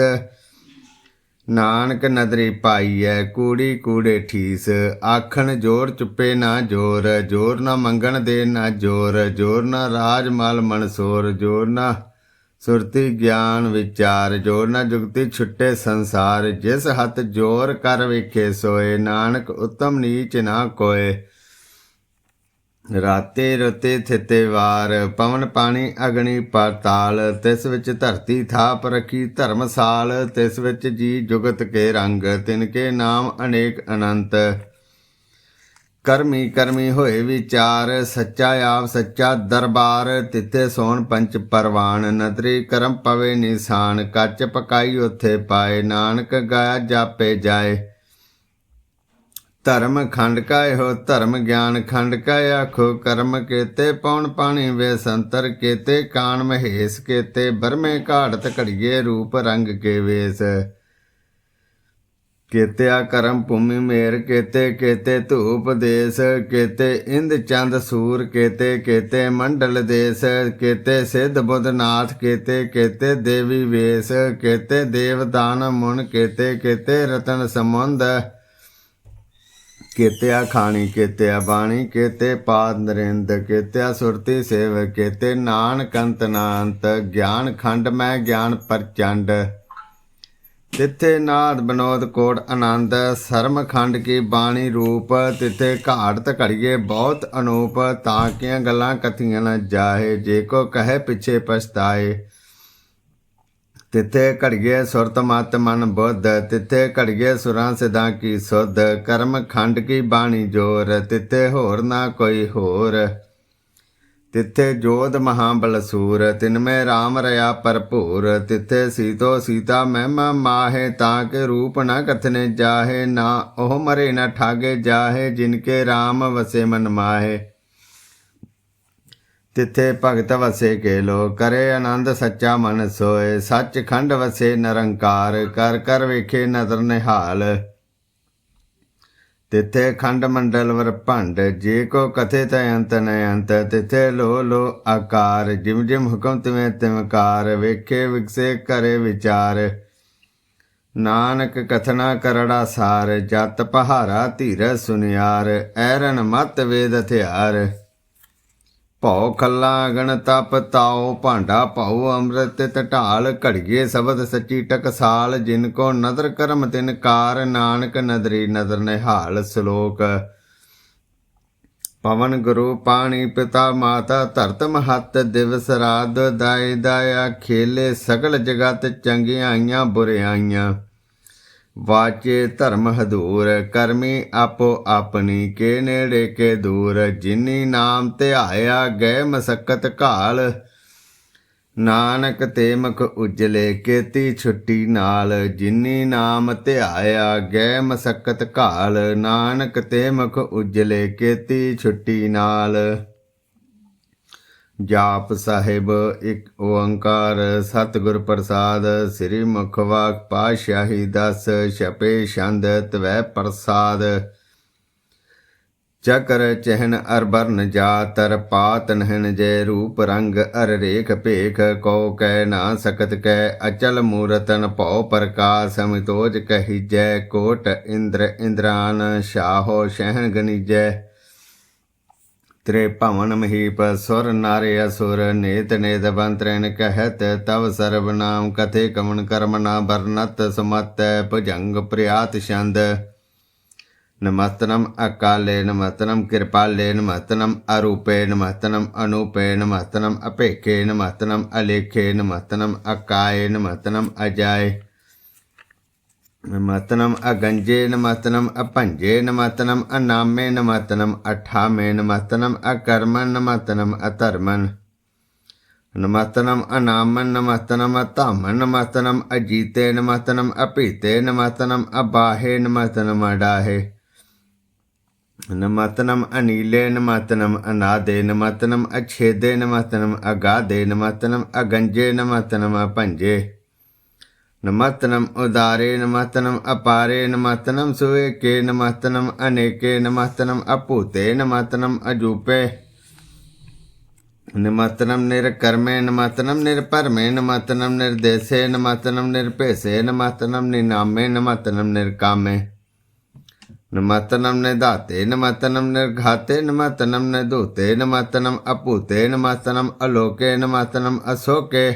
ਨਾਨਕ ਨਦਰੀ ਪਾਈਐ, ਕੂੜੀ ਕੂੜੇ ਠੀਸ। ਆਖਣ ਜੋਰ ਚੁੱਪੇ ਨਾ ਜੋਰ, ਜੋਰ ਨਾ ਮੰਗਣ ਦੇ ਨਾ ਜੋਰ। ਜੋਰ ਨਾ ਰਾਜ ਮਲ ਮਨਸੋਰ, ਜੋਰ ਨਾ ਸੁਰਤੀ ਗਿਆਨ ਵਿਚਾਰ। ਜੋਰ ਨਾ ਜੁਗਤੀ ਛੁੱਟੇ ਸੰਸਾਰ, ਜਿਸ ਹੱਥ ਜੋਰ ਕਰ ਵੇਖੇ ਸੋਏ। ਨਾਨਕ ਉਤਮ ਨੀਚ ਨਾ ਕੋਏ। ਰਾਤੇ ਰਤੇ ਥਿਤੇ ਵਾਰ, ਪਵਨ ਪਾਣੀ ਅਗਨੀ ਪਾਤਾਲ। ਤਿਸ ਵਿੱਚ ਧਰਤੀ ਥਾਪ ਰਖੀ ਧਰਮਸਾਲ। ਤਿਸ ਵਿੱਚ ਜੀ ਜੁਗਤ ਕੇ ਰੰਗ, ਤਿਨਕੇ ਨਾਮ ਅਨੇਕ ਅਨੰਤ। ਕਰਮੀ ਕਰਮੀ ਹੋਏ ਵਿਚਾਰ, ਸੱਚਾ ਆਪ ਸੱਚਾ ਦਰਬਾਰ। ਤਿੱਥੇ ਸੋਣ ਪੰਚ ਪਰਵਾਨ, ਨਦਰੀ ਕਰਮ ਪਵੇ ਨਿਸ਼ਾਨ। ਕੱਚ ਪਕਾਈ ਉੱਥੇ ਪਾਏ, ਨਾਨਕ ਗਾਇਆ ਜਾਪੇ ਜਾਏ। ਧਰਮ ਖੰਡ ਕਾ ਇਹੋ ਧਰਮ, ਗਿਆਨ ਖੰਡ ਕਾ ਆਖੋ ਕਰਮ। ਕੇਤੇ ਪੌਣ ਪਾਣੀ ਵੇ ਸੰਤਰ, ਕੇਤੇ ਕਾਣ ਮਹੇਸ਼। ਕੇਤੇ ਬਰਮੇ ਘਾੜਤ ਘੜੀਏ, ਰੂਪ ਰੰਗ ਕੇ ਵੇਸ। ਕੇਤਿਆ ਕਰਮ ਭੂਮੀ ਮੇਰ, ਕੇਤੇ ਕੇਤੇ ਧੂਪ ਦੇਸ। ਕੇਤੇ ਇੰਦ ਚੰਦ ਸੂਰ, ਕੇਤੇ ਕੇਤੇ ਮੰਡਲ ਦੇਸ। ਕੇਤੇ ਸਿੱਧ ਬੁੱਧ ਨਾਥ, ਕੇਤੇ ਕੇਤੇ ਦੇਵੀ ਵੇਸ। ਕੇਤੇ ਦੇਵ ਦਾਨ ਮੁਨ, ਕੇਤੇ ਕੇਤੇ ਰਤਨ ਸਮੁੰਦ। ਕੇਤਿਆ ਖਾਣੀ ਕੇਤਿਆ ਬਾਣੀ, ਕੇਤੇ ਪਾਦ ਨਰਿੰਦ। ਕੇਤਿਆ ਸੁਰਤੀ ਸੇਵ, ਕੇਤੇ ਨਾਨਕ ਅੰਤ ਨਾ ਅੰਤ। ਗਿਆਨ ਖੰਡ ਮੈਂ ਗਿਆਨ ਪ੍ਰਚੰਡ, ਤਿੱਥੇ ਨਾਦ ਬਨੋਦ ਕੋਟ ਆਨੰਦ। ਸਰਮ ਖੰਡ ਕੀ ਬਾਣੀ ਰੂਪ, ਤਿੱਥੇ ਘਾੜਤ ਘੜੀਏ ਬਹੁਤ ਅਨੂਪ। ਤਾਂ ਕੀਆਂ ਗੱਲਾਂ ਕਥੀਆਂ ਨਾ ਜਾਹੇ, ਜੇ ਕੋ ਕਹੇ ਪਿੱਛੇ ਪਛਤਾਏ। ਤਿੱਥੇ ਘੜੀਏ ਸੁਰਤ ਮਤ ਮਨ ਬੁੱਧ, ਤਿੱਥੇ ਘੜੀਏ ਸੁਰਾਂ ਸਿਧਾਂ ਕੀ ਸੁਧ। ਕਰਮ ਖੰਡ ਕੀ ਬਾਣੀ ਜੋਰ, ਤਿੱਥੇ ਹੋਰ ਨਾ ਕੋਈ ਹੋਰ। ਤਿੱਥੇ ਜੋਧ ਮਹਾਬਲ ਸੂਰ, ਤਿਨਮੇ ਰਾਮ ਰਹਾ ਭਰਪੂਰ। ਤਿੱਥੇ ਸੀਤੋ ਸੀਤਾ ਮਹਿਮਾ ਮਾਹੇ, ਤਾਂ ਕੇ ਰੂਪ ਨ ਕਥਨੇ ਜਾਹੇ। ਨਾ ਉਹ ਮਰੇ ਨ ਠਾਗੇ ਜਾਹੇ, ਜਿਨਕੇ ਰਾਮ ਵਸੇ ਮਨ ਮਾਹੇ। ਤਿੱਥੇ ਭਗਤ ਵਸੇ ਕੇ ਲੋ, ਕਰੇ ਆਨੰਦ ਸੱਚਾ ਮਨ ਸੋਏ। ਸੱਚ ਖੰਡ ਵਸੇ ਨਿਰੰਕਾਰ, ਕਰ ਕਰ ਵੇਖੇ ਨਦਰ ਨਿਹਾਲ। ਤਿੱਥੇ ਖੰਡ ਮੰਡਲ ਵਰ ਭੰਡ, ਜੇ ਕੋ ਕਥੇ ਤੈ ਅੰਤ ਨ ਅੰਤ। ਤਿੱਥੇ ਲੋ ਲੋ ਆਕਾਰ, ਜਿਮ ਜਿਮ ਹੁਕਮ ਤਿਵੇਂ ਤਿਮਕਾਰ। ਵੇਖੇ ਵਿਗਸੇ ਕਰੇ ਵਿਚਾਰ, ਨਾਨਕ ਕਥਨਾ ਕਰੜਾ ਸਾਰ। ਜਤ ਪਹਾਰਾ ਧੀਰਜ ਸੁਨਿਆਰ, ਐਰਨ ਮਤ ਵੇਦ ਹਥਿਆਰ। ਭਉ ਖੱਲਾ ਅਗਨ ਤਪ ਤਾਉ, ਭਾਂਡਾ ਭਾਉ ਅੰਮ੍ਰਿਤ ਢਾਲ। ਘੜੀਏ ਸ਼ਬਦ ਸੱਚੀ ਟਕਸਾਲ, ਜਿਨ ਕੋ ਨਦਰ ਕਰਮ ਤਿਨ ਕਾਰ। ਨਾਨਕ ਨਦਰੀ ਨਦਰ ਨਿਹਾਲ। ਸ਼ਲੋਕ। ਪਵਨ ਗੁਰੂ ਪਾਣੀ ਪਿਤਾ ਮਾਤਾ, ਧਰਤ ਮਹੱਤ ਦਿਵਸ ਰਾਤ। ਦਾਇ ਦਾਇਆ ਖੇਲੇ ਸਗਲ ਜਗਤ, ਚੰਗਿਆਈਆਂ ਬੁਰਿਆਈਆਂ। ਵਾਚੇ ਧਰਮ ਹਦੂਰ, ਕਰਮੀ ਆਪੋ ਆਪਣੀ। ਕੇ ਨੇੜੇ ਕੇ ਦੂਰ, ਜਿਨੀ ਨਾਮ ਧਿਆਇਆ ਗਏ ਮਸਕਤ ਘਾਲ। ਨਾਨਕ ਤੇ ਮੁਖ ਉਜਲੇ, ਕੇਤੀ ਛੁੱਟੀ ਨਾਲ। ਜਿਨੀ ਨਾਮ ਧਿਆਇਆ ਗਏ ਮਸਕਤ ਘਾਲ। ਨਾਨਕ ਤੇ ਮੁਖ ਉਜਲੇ, ਕੇਤੀ ਛੁੱਟੀ ਨਾਲ। ਜਾਪ ਸਾਹਿਬ। ਇੱਕ ਓੰਕਾਰ ਸਤਿਗੁਰ ਪ੍ਰਸਾਦ। ਸ੍ਰੀ ਮੁਖਵਾਕ ਪਾਤਸ਼ਾਹੀ 10 ਛਪੇ ਛੰਦ ਤਵੈ ਪ੍ਰਸਾਦ। ਚਕਰ ਚਹਿਨ ਅਰ ਬਰਨ ਜਾਤਰ, ਪਾਤ ਨਹਿਨ ਜੈ ਰੂਪ ਰੰਗ ਅਰ ਰੇਖ ਭੇਖ। ਕਉ ਕਹਿ ਨਾ ਸਕਤ ਕਹਿ, ਅਚਲ ਮੂਰਤਨ ਭਉ ਪ੍ਰਕਾਸ਼। ਅਮਿਤੋਜ ਕਹੀਜੈ, ਕੋਟ ਇੰਦਰ ਇੰਦਰਾਨ। ਸ਼ਾਹੋ ਸ਼ਹਿਨ ਗਨੀਜੈ, त्रे भवन महीप सुर नारे असुर नेत नेत बंतरैन कहत तव सर्व नाम कथे कमन कर्म न बरनत सुमत भुजंग प्रियात छंद नमस्तनम अकाले नमस्तनम कृपाले नमस्तनम अरूपे नमस्तनम अनूपे नमस्तनम अपेखे नमस्तनम अलेखे नमस्तनम अकाय नमस्तनम अजाय नमस्तनम अगंजे नमस्तनम अपंजे नमस्तनम अनामे नमस्तनम अठामे नमस्तनम अकर्मन नमस्तनम अधर्मन नमस्तनम अनामन नमस्तनम अतामन नमस्तनम अजीते नमस्तनम अपीते नमस्तनम अबाहे नमस्तनम अडाहे नमस्तनम अनीले नमस्तनम अनादे नमस्तनम अच्छेदे नमस्तनम अगाधे नमस्तनम अगंजे नमस्तनम अपंजे नमस्तनम उदारे नमस्तनम अपारे नमस्तनम सुवेके नमस्तनम अनेके नमस्तनम अपूते नमस्तनम अजूपे नमस्तनम निरकर्मे नमस्तनम निरपरमे नमस्तनम निर्देशे नमस्तनम निरपेशे नमस्तनम निनामे नमस्तनम निर्कामे नमस्तनम निधाते नमस्तनम निर्घाते नमस्तनम निधूते नमस्तनम अपूते नमस्तनम अलोके नमस्तनम अशोके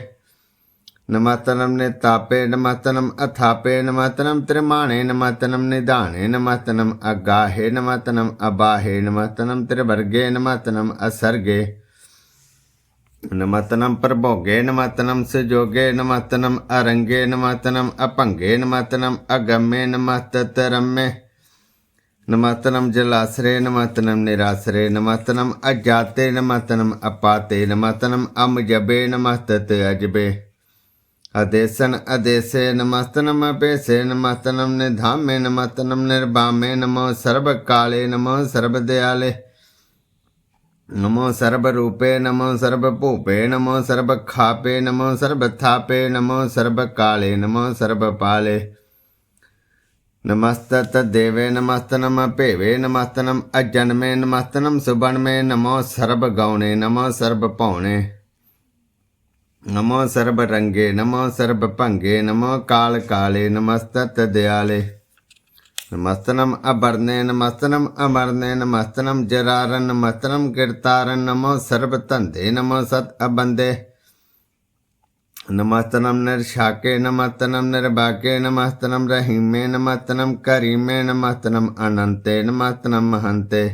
नमस्तनम नितापे नमस्तनम अथापे नमस्तनम त्रिमाणे नमस्तनम निधाने नमस्तनम अगाहे नमस्तनम अबाहे नमस्तनम त्रिवर्गे नमस्तनम असर्गे नमस्तनम प्रभोगे नमस्तनम सुजोगे नमस्तनम अरंगे नमस्तनम अपंगे नमस्तनम अगम्ये नमस्तरम्ये नमस्तनम जलाश्रय नमस्तनम निराश्रय नमस्तनम अजाते नमस्तनम अपाते नमस्तनम अमजबे नमस्तत अजबे अदेशन अदेशे नमस्तनम अपेशे नमस्तनम निधामे नमस्तनम निर्बामे नमो सर्वकाले नमो सर्वदयाले नमो सर्वरूपे नमो सर्वभूपे नमो सर्वखापे नमो सर्वथापे नमो सर्वकाले नमो सर्वपाले नमस्तत देवे नमस्तनम अपेवे नमस्तनम अजन्मे नमस्तनम सुबन्मे नमो सर्वगौणे नमो सर्वपौणे नमो सर्वरंगे नमो सर्वभंगे नमो काल काले नमस्तत दयाले नमस्तनम अबरने नमस्तनम अमरने नमस्तनम जरारन नमस्तनम कीर्तारन नमो सर्वतंधे नमो सत अबंदे नमस्तनम निर्शाके नमस्तनम निर्भागे नमस्तनम रहीमे नमस्तनम करीमे नमस्तनम अनंते नमस्तनम महंते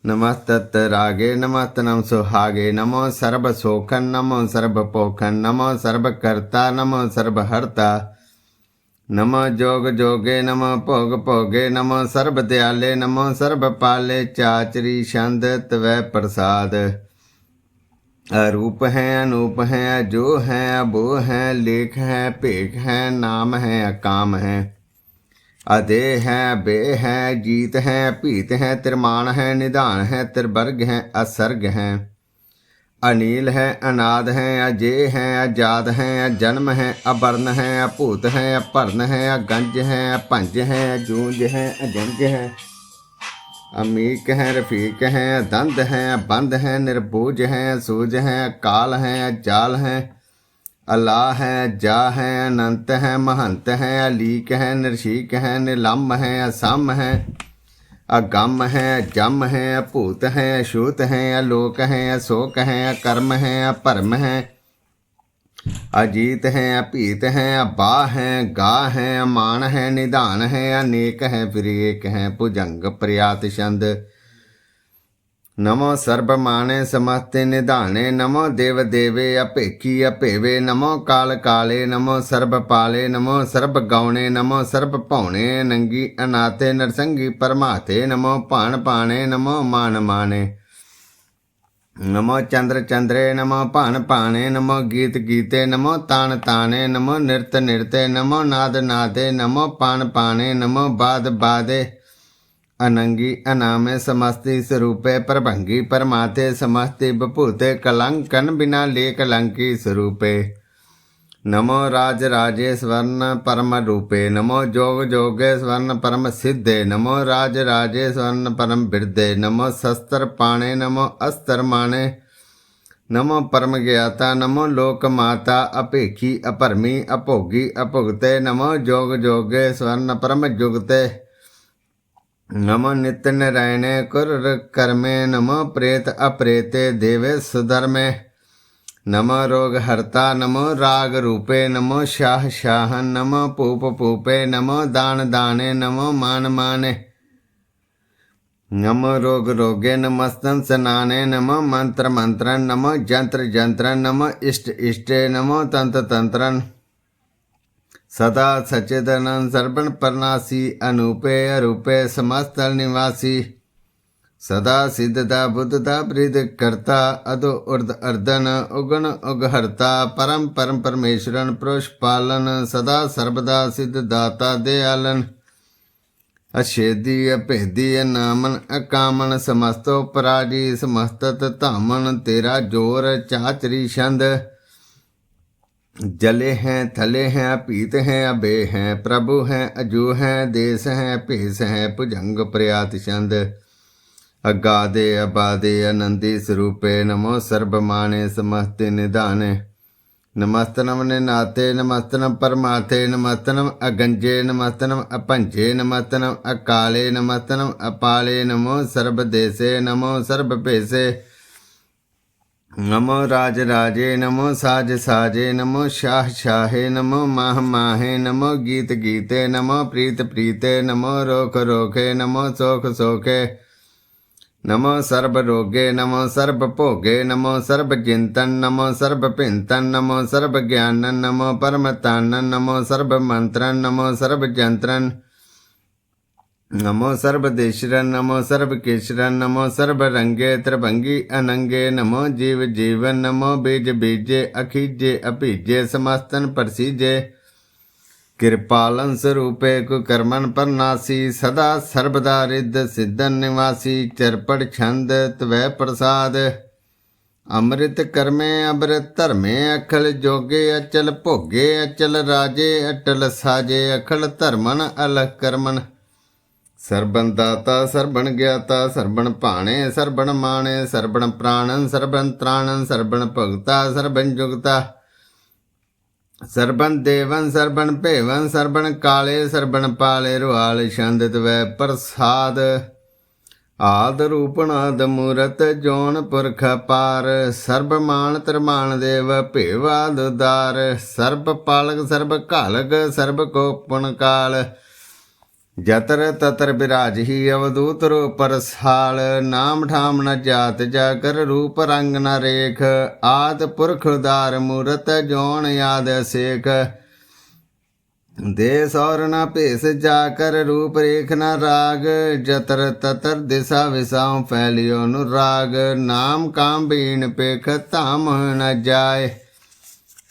नमस्तत रागे नमस्तनम सुहागे नमो सर्वसोखन नमो सर्वपोखन नमो सर्वकर्ता नमो सर्वहर्ता नमो जोग जोगे नमो भोग भोगे नमो सर्वदयाले नमो सर्वपाले चाचरी छंद तवै प्रसाद अरूप हैं अनूप हैं जो हैं अबो हैं लेख हैं भेख हैं नाम हैं अकाम हैं अदे हैं बे हैं जीत हैं पीत हैं त्रिमान हैं निधान हैं त्रिवर्ग हैं असर्ग हैं अनील हैं अनाद हैं अजय हैं अजाद हैं अजन्म हैं अबर्ण हैं अपूत हैं अपर्ण हैं अगंज हैं अपंज हैं अजूंज हैं अजंज हैं अमीक हैं रफीक हैं दंद हैं बंद हैं निर्बूज हैं सूज हैं काल हैं जाल हैं अल्लाह है जा है अनंत है महंत है अलीक है निर्शीक है निलम है असम है अगम है जम है अपूत है अछूत है अलोक है अशोक है अकर्म है अपरम है अजीत है अपीत है अबा है गा है अमान है निधान है अनेक है फिर एक है भुजंग प्रियात छंद नमो सर्वमाने समस्ते निधाने नमो देव देवे अपेखी अपेवे नमो काल काले नमो सर्वपाले नमो सर्वगौणे नमो सर्वभौणे नंगी अनाथे नरसंगी परमाथे नमो पान पाणे नमो मान माने नमो चंद्र चंद्रे नमो पान पाणे नमो गीत गीते नमो तान ताने नमो नृत नृते नमो नाद नादे नमो पान पाणे नमो बाद बादे अनंगी अनामे समस्ति स्वरूपे प्रभंगी परमाते समस्ति बभूते कलंकन बिना ले कलंकी स्वरूपे नमो राज राजे स्वर्ण परम रूपे नमो जोग जोगे स्वर्ण परम सिद्धे नमो राज राजे स्वर्ण परम बिरदे नमो शस्त्र पाणे नमो अस्त्र माणे नमो परम ज्ञाता नमो लोक माता अपेखी अपरमी अभोगी अभुगते नमो जोग जोगे स्वर्ण परम जुगते नमो नित्य नारायणे कुर कर्मे नमो प्रेत अप्रेते देवे सुधर्मे नमो रोग हरता नमो राग रूपे नमो शाह शाह नमो पूप पूपे नमो दान दाने नमो मान माने नमो रोग रोगे नमस्तम सनाने नमो मंत्र मंत्रन नमो जंत्र जंत्रन नमो इष्ट इष्टे नमो तंत्र तंत्रन सदा सचेतनन सर्वण परनासी अनूपे अरूपे समस्त निवासी सदा सिद्धता बुद्धता प्रीत करता अदो उर्द अर्दन उगन उगहरता परम परम परमेश्वरन पुरुष पालन सदा सर्वदा सिद्ध दाता दयालन अछेदी अभेदी अनामन अकामन समस्तो पराजी समस्तत धामन तेरा जोर चाचरी छंद जले हैं थले हैं पीत हैं अबे हैं प्रभु हैं अजू हैं देश हैं भेष हैं भुजंग प्रयात छंद अगाधे अबाधे अनंदी स्वरूपे नमो सर्वमाने समस्ते निधाने नमस्तनम निनाथे नमस्तनम परमाथे नमस्तनम अगंजे नमस्तनम अपंजे नमस्तनम अकाले नमस्तनम अपाले नमो सर्वदेशे नमो सर्वपेशे नमो राज राजे नमो साज साजे नमो शाह शाहे नमो माह माहे नमो गीत गीते नमो प्रीत प्रीते नमो रोख रोखे नमो सोख सोखे नमो सर्व रोगे नमो सर्व भोगे नमो सर्व चिंतन नमो सर्व पिंतन नमो सर्व ज्ञानन नमो परम तानन नमो सर्व मंत्रन नमो सर्व जंत्रन नमो सर्व देशरन नमो सर्व केशरन नमो सर्व रंगे त्रिभंगी अनंगे नमो जीव जीवन नमो बीज बीजे अखीजे अपीजे समस्तन प्रसीजे कृपालन स्वरूपे कुकर्मन परनासी सदा सर्वदा रिद्ध सिद्धन निवासी चरपड़ छंद त्वै प्रसाद अमृत कर्मे अमृत धर्मे अखल जोगे अचल भोगे अचल राजे अटल साजे अखल धर्मन अलख कर्मन सर्बन दाता सर्बन ज्ञाता सर्बन भाणे सर्बन माणे सर्बन प्राणन सर्बन त्राणन सर्बन भगता सर्बन जुगता सर्बन देवन सर्बन भेवन सर्बन काले सर्बन पाले रुआल छंद वै प्रसाद आद रूपनाद मूरत जौन पुरख पार सर्ब मान त्रिमान देव भेवाद उदार सर्ब पालक सर्ब कालक सर्ब कोपन काल जतर ततर विराज ही अवधूत रूप रसाल नाम ठाम न जात जाकर रूप रंग न रेख आद पुरख उदार मूरत जौन याद सेख देश और न भेष जाकर रूप रेख न राग जतर ततर दिशा विसाओं फैलियो अनुराग नाम काम बीन पेख धाम न जाए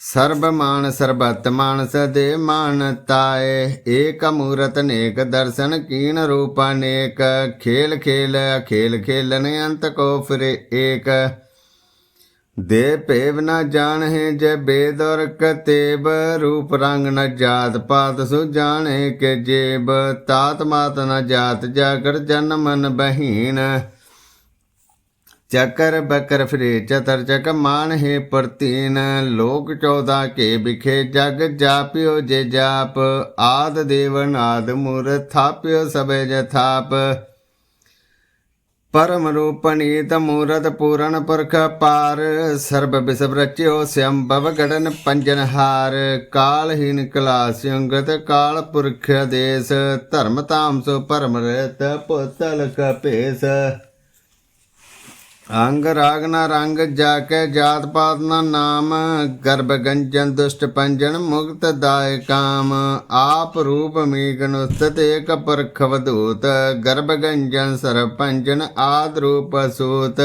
सर्ब मान सर्बत मान सदे मान ताए एक मूरत नेक दर्शन कीन रूप अनेक खेल खेल खेल खेलन अंत को फिरे एक दे पेव न जान है जय बेद और कतेब रूप रंग न जात पात सु जाने के जेब तात मात न जात जाकर जन मन बहीन चकर बकर फिरे चतर चक मान है प्रतीन लोक 14 के बिखे जग जापियो जे जाप आद देवन आद मूर थाप्यो सबे जथाप परम रूपनीत मूरत पूरण पुरख पार सर्ब विषभ रच्यो स्यंभव गड़न पंजनहार कालहीन कलास्युंगत काल पुरख देश धर्म ताम सो परम रहत पुतल कपेश अंग राग न रंग जाके जात पात न नाम गर्भ गंजन दुष्ट पंजन मुक्त दाय काम आप रूप मीगन उस्तत एक पुरख वधूत गर्भ गंजन सरभ पंजन आद रूप सूत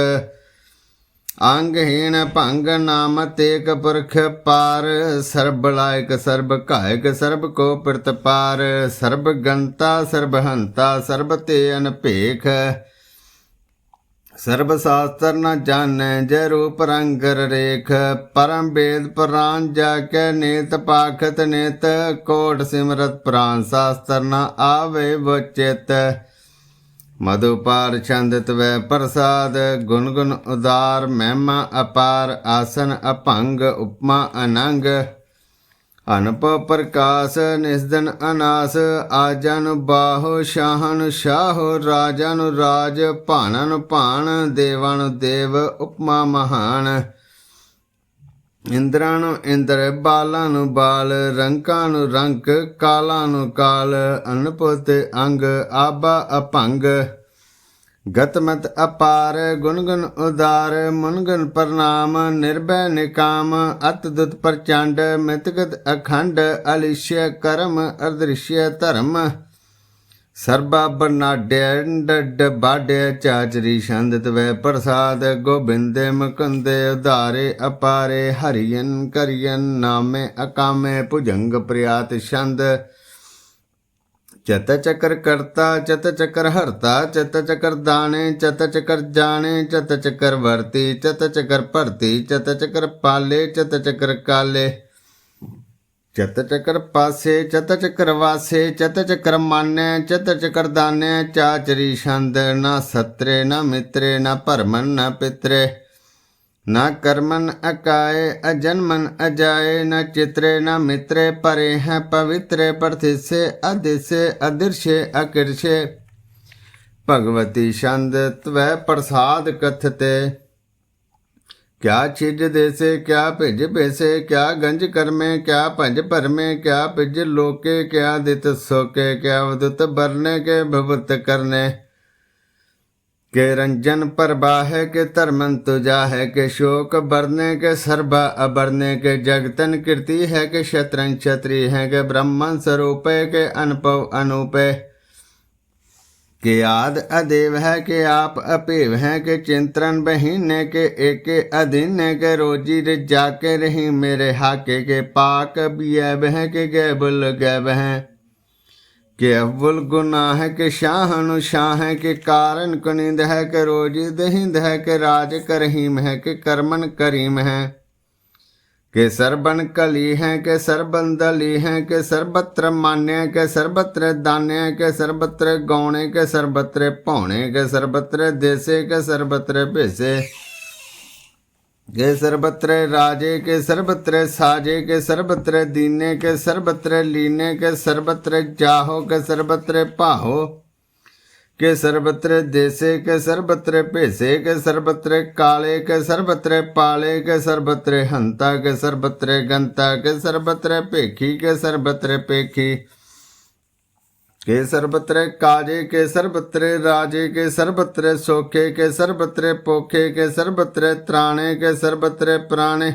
अंगहीन भंग नाम तेक पुरख पार सर्ब लायक सर्ब कायक सर्ब को प्रतपार सर्ब गंता सर्ब हंता सर्ब ते अनपेख सर्ब शास्त्र न जाने जय रूप रंग रेख परम वेद पुराण जाके नेत पाखत नेत कोट सिमरत प्राण शास्त्र न आवे वचित मधुपार छंद त्वै प्रसाद गुण गुण उदार महिमा अपार आसन अपंग उपमा अनंग ਅਨਪ ਪ੍ਰਕਾਸ਼ ਨਿਸਦਨ ਅਨਾਸ, ਆਜਨ ਬਾਹੋ ਸ਼ਾਹਨ ਸ਼ਾਹੋ, ਰਾਜਨ ਰਾਜ ਭਾਣਨ ਭਾਣ, ਦੇਵਨ ਦੇਵ ਉਪਮਾ ਮਹਾਨ। ਇੰਦਰਾਂ ਨੂੰ ਇੰਦਰ, ਬਾਲਾਂ ਨੂੰ ਬਾਲ, ਰੰਕਾਂ ਨੂੰ ਰੰਕ, ਕਾਲਾਂ ਨੂੰ ਕਾਲ, ਅਨਪੁਤ ਅੰਗ, ਆਬਾ ਅਭੰਗ। ਗਤਮਤ ਅਪਾਰ, ਗੁਣਗੁਣ ਉਦਾਰ, ਮੁਨਗਨ ਪ੍ਰਣਾਮ, ਨਿਰਭੈ ਨਿਕਾਮ, ਅਤਦੁਤ ਪ੍ਰਚੰਡ, ਮਿਤਗਤ ਅਖੰਡ, ਅਲਿਸ਼ਯ ਕਰਮ, ਅਦ੍ਰਿਸ਼ਯ ਧਰਮ। ਸਰਬਾ ਬਰਨਾਡਿਆ ਬਾਡਿਆ, ਚਾਚਰੀ ਛੰਦਤ ਵੈ ਪ੍ਰਸਾਦ, ਗੋਬਿੰਦੇ ਮੁਕੰਦੇ ਉਧਾਰੇ ਅਪਾਰੇ, ਹਰੀਅਨ ਕਰੀਅਨ ਨਾਮੇ ਅਕਾਮੇ, ਭੁਜੰਗ ਪ੍ਰਿਆਤ ਛੰਦ। ਚਤ ਚੱਕਰ ਕਰਤਾ, ਚਤ ਚੱਕਰ ਹਰਤਾ, ਚਤ ਚੱਕਰ ਦਾਣੇ, ਚਤ ਚੱਕਰ ਜਾਣੇ, ਚਤ ਚੱਕਰ ਵਰਤੀ, ਚਤ ਚੱਕਰ ਭਰਤੀ, ਚਤ ਚੱਕਰ ਪਾਲੇ, ਚਤ ਚੱਕਰ ਕਾਲੇ। ਚਤ ਚੱਕਰ ਪਾਸੇ, ਚਤ ਚੱਕਰ ਵਾਸੇ, ਚਤ ਚੱਕਰ ਮਾਨੈ, ਚਤ ਚੱਕਰ ਦਾਨੈ, ਚਾਚਰੀ ਛੰਦ। ਨਾ ਸਤਰੇ ਨਾ ਮਿਤਰੇ, ਨਾ ਭਰਮਨ ਨਾ ਪਿਤਰੇ, ਨਾ ਕਰਮਨ ਅਕਾਏ, ਅਜਨਮਨ ਅਜਾਏ, ਨਾ ਚਿਤਰੇ ਨਾ ਮਿਤਰੇ, ਭਰੇ ਹੈ ਪਵਿੱਤਰੇ, ਪ੍ਰਥਿਸੇ ਅਦਿਸੇ ਅਦਿਰਸ਼ੇ ਅਕਿਰਸ਼ੇ। ਭਗਵਤੀ ਛੰਦ ਤਵੈ ਪ੍ਰਸਾਦ ਕਥਤੇ, ਕਿਆ ਛਿਜ ਦੇਸੇ, ਕਿਆ ਭਿਜ ਭੇਸੇ, ਕਿਆ ਗੰਜ ਕਰਮੇ, ਕਿਆ ਭੰਜ ਭਰਮੇ, ਕਿਆ ਭਿਜ ਲੋਕੇ, ਕਿਆ ਦਿਤ ਸੋਕੇ, ਕਿਆ ਵਦੁਤ ਬਰਨੇ, ਕੇ ਭਵਤ ਕਰਨੇ। के रंजन प्रबाह, के धर्मन तुजा है, के शोक बरने, के सर्बा अबरने, के जगतन कीर्ति है, के शत्रन क्षत्रि है, के ब्रह्मन स्वरूप है, के अनपव अनूप है, के आद अदेव है, के आप अपेव है, के चिंतन बहीने, के एके अधीन, के रोजी रिजा के रही मेरे हाके, के पाक बियब है, के गैबुल गैब है, के अव्वल गुनाह है, के शाहनु शाह है, के कारण कुनिंद है, के रोजी दहिंद है, के राज करहीम है, के कर्मन करीम है, के सरबन कली है, के सरबन दली है, के सर्वत्र मान्य, के सर्वत्र दान्य, के सर्वत्र गौणे, के सर्वत्र पौणे, के सर्वत्र देसे, के सर्वत्र भेसे, के सर्वत्र राजे, के सर्वत्र साजे, के सर्वत्र दीने, के सर्वत्र लीने, के सर्वत्र जाहो, के सर्वत्र पाहो, के सर्वत्र देसे, के सर्वत्र भेसे, के सर्वत्र काले, के सर्वत्र पाले, के सर्वत्र हंता, के सर्वत्र गंता, के सर्वत्र पेखी, के सर्वत्र पेखी, के सर्वत्र काजे, के सर्वत्र राजे, के सर्वत्र सोखे, के सर्वत्र पोखे, के सर्वत्र त्राणे, के सर्वत्र प्राणे,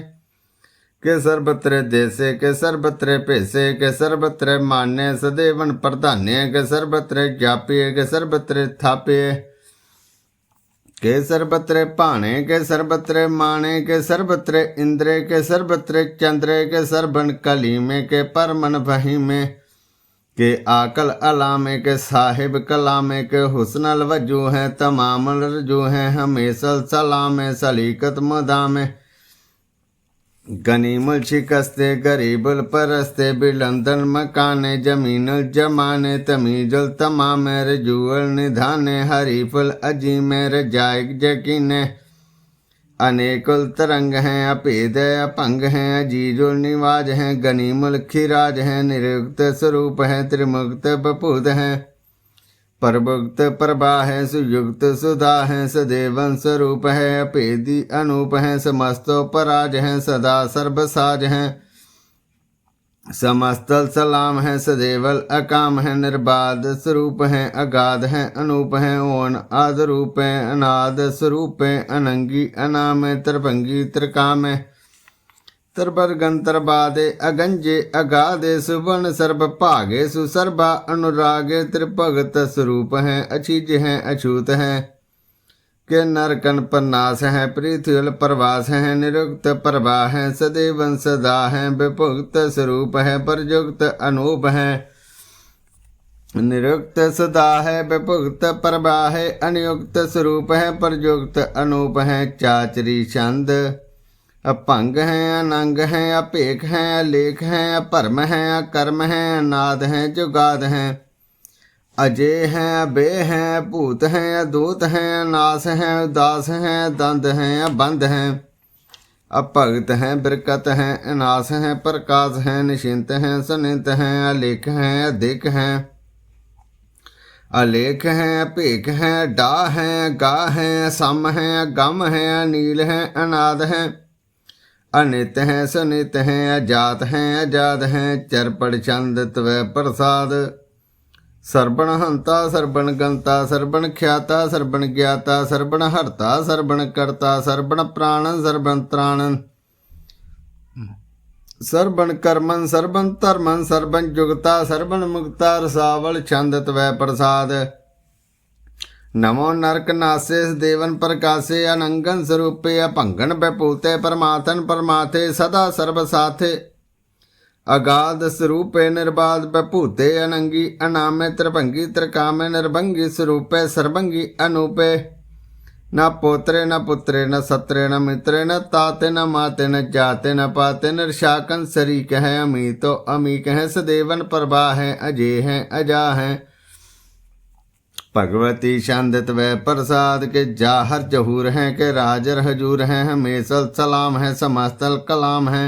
के सर्वत्र देसे, के सर्वत्र भेसे, के सर्वत्र मान्य, सदैवन प्रधान्य, के सर्वत्र जाप्य, के सर्वत्र थाप्य, के सर्वत्र भाणे, के सर्वत्र माणे, के सर्वत्र इंद्रे, के सर्वत्र चंद्रे, के सर्वन कलीमे, के परमन भहीमे, के आकल अलामे, के साहिब कलामे, के हुस्नल वजू है, तमामल रजू है, हमेशल सलामे, सलीकत मुदामे, गनीमुल शिकस्ते, गरीबुल परस्ते, बिलंदन मकाने, जमीनुल जमाने, तमीजुल तमामे, रजूअल निधाने, हरीफुल अजीमे, रजाइक यकीने, अनेकुल तरंग हैं, अपेद अपंग हैं, अजीजुल निवाज हैं, गनीमुल खिराज हैं, निरुक्त स्वरूप हैं, त्रिमुक्त बपुद हैं, परभुक्त प्रभा है, सुयुक्त सुधा है, सदेवन स्वरूप है, अपेदी अनूप हैं, समस्तो पराज हैं, सदा सर्वसाज हैं, समस्तल सलाम है, सदेवल अकाम है, निर्बाध स्वरूप है, अगाध है, अनूप है, ओन आद रूप है, अनाद स्वरूप है, अनंगी अनाम है, त्रिभंगी त्रिकाम है, त्रिवर्गन त्रिबादे, अगंजे अगाधे, सुवन सर्व भागे, सुसर्भा अनुरागे, त्रिभगत स्वरूप है, अचीज है, अछूत है, के नरकन प्रनाश है, पृथ्वी प्रवास है, निरुक्त प्रभा है, सदैवन सदा है, विभुक्त स्वरूप है, परयुक्त अनूप है, निरुक्त सदा है, विभुक्त प्रभा है, अनियुक्त स्वरूप है, परयुक्त अनूप है, चाचरी छंद। अपंग है, अनंग है, अपेख है, अलेख है, अपरम है, अकर्म है, अनाद है, जुगाद है, अजय हैं, अबे हैं, भूत हैं, अदूत हैं, अनास हैं, उदास हैं, दंद हैं, अबंध हैं, अभगत हैं बिरकत हैं अनास हैं प्रकाश हैं निशिंत हैं सुनित हैं अलेख हैं अधिक हैं अलेख हैं अपेख हैं डा हैं गा हैं सम हैं गम हैं अनील हैं अनाद हैं अनित हैं सुनित हैं अजात हैं अजाद हैं चरपड़ चंद त्व प्रसाद सर्वण हंता सर्वण गंता सर्वण ख्याता सर्वण ज्ञाता सर्वण हरता सर्वण करता सर्वण प्राणन सर्वण त्राणन सर्वण कर्मन सर्वण धर्मन सर्वण जुगता सर्वण मुक्ता रसावल छंद त्व प्रसाद नमो नरक नासे देवन प्रकाशे अनंगन स्वरूपे अभंगन बपूते परमाथन परमाथे सदा सर्व साथे अगाध स्वरूपे निर्बाध बपूते अनंगी अनामे त्रिभंगी त्रिकामे निर्भंगी स्वरूपे सर्वंगी अनूपे न पोत्रे न पुत्रे न सत्रे न मित्रे न ताते न माते न जाते न पाते न शाकन शरीक है अमीतो अमीक है सदेवन प्रभा है अजय है अजा है भगवती शांदित व प्रसाद के जाहर जहूर हैं के राजर हजूर हैं हमेशल सलाम है समस्तल कलाम है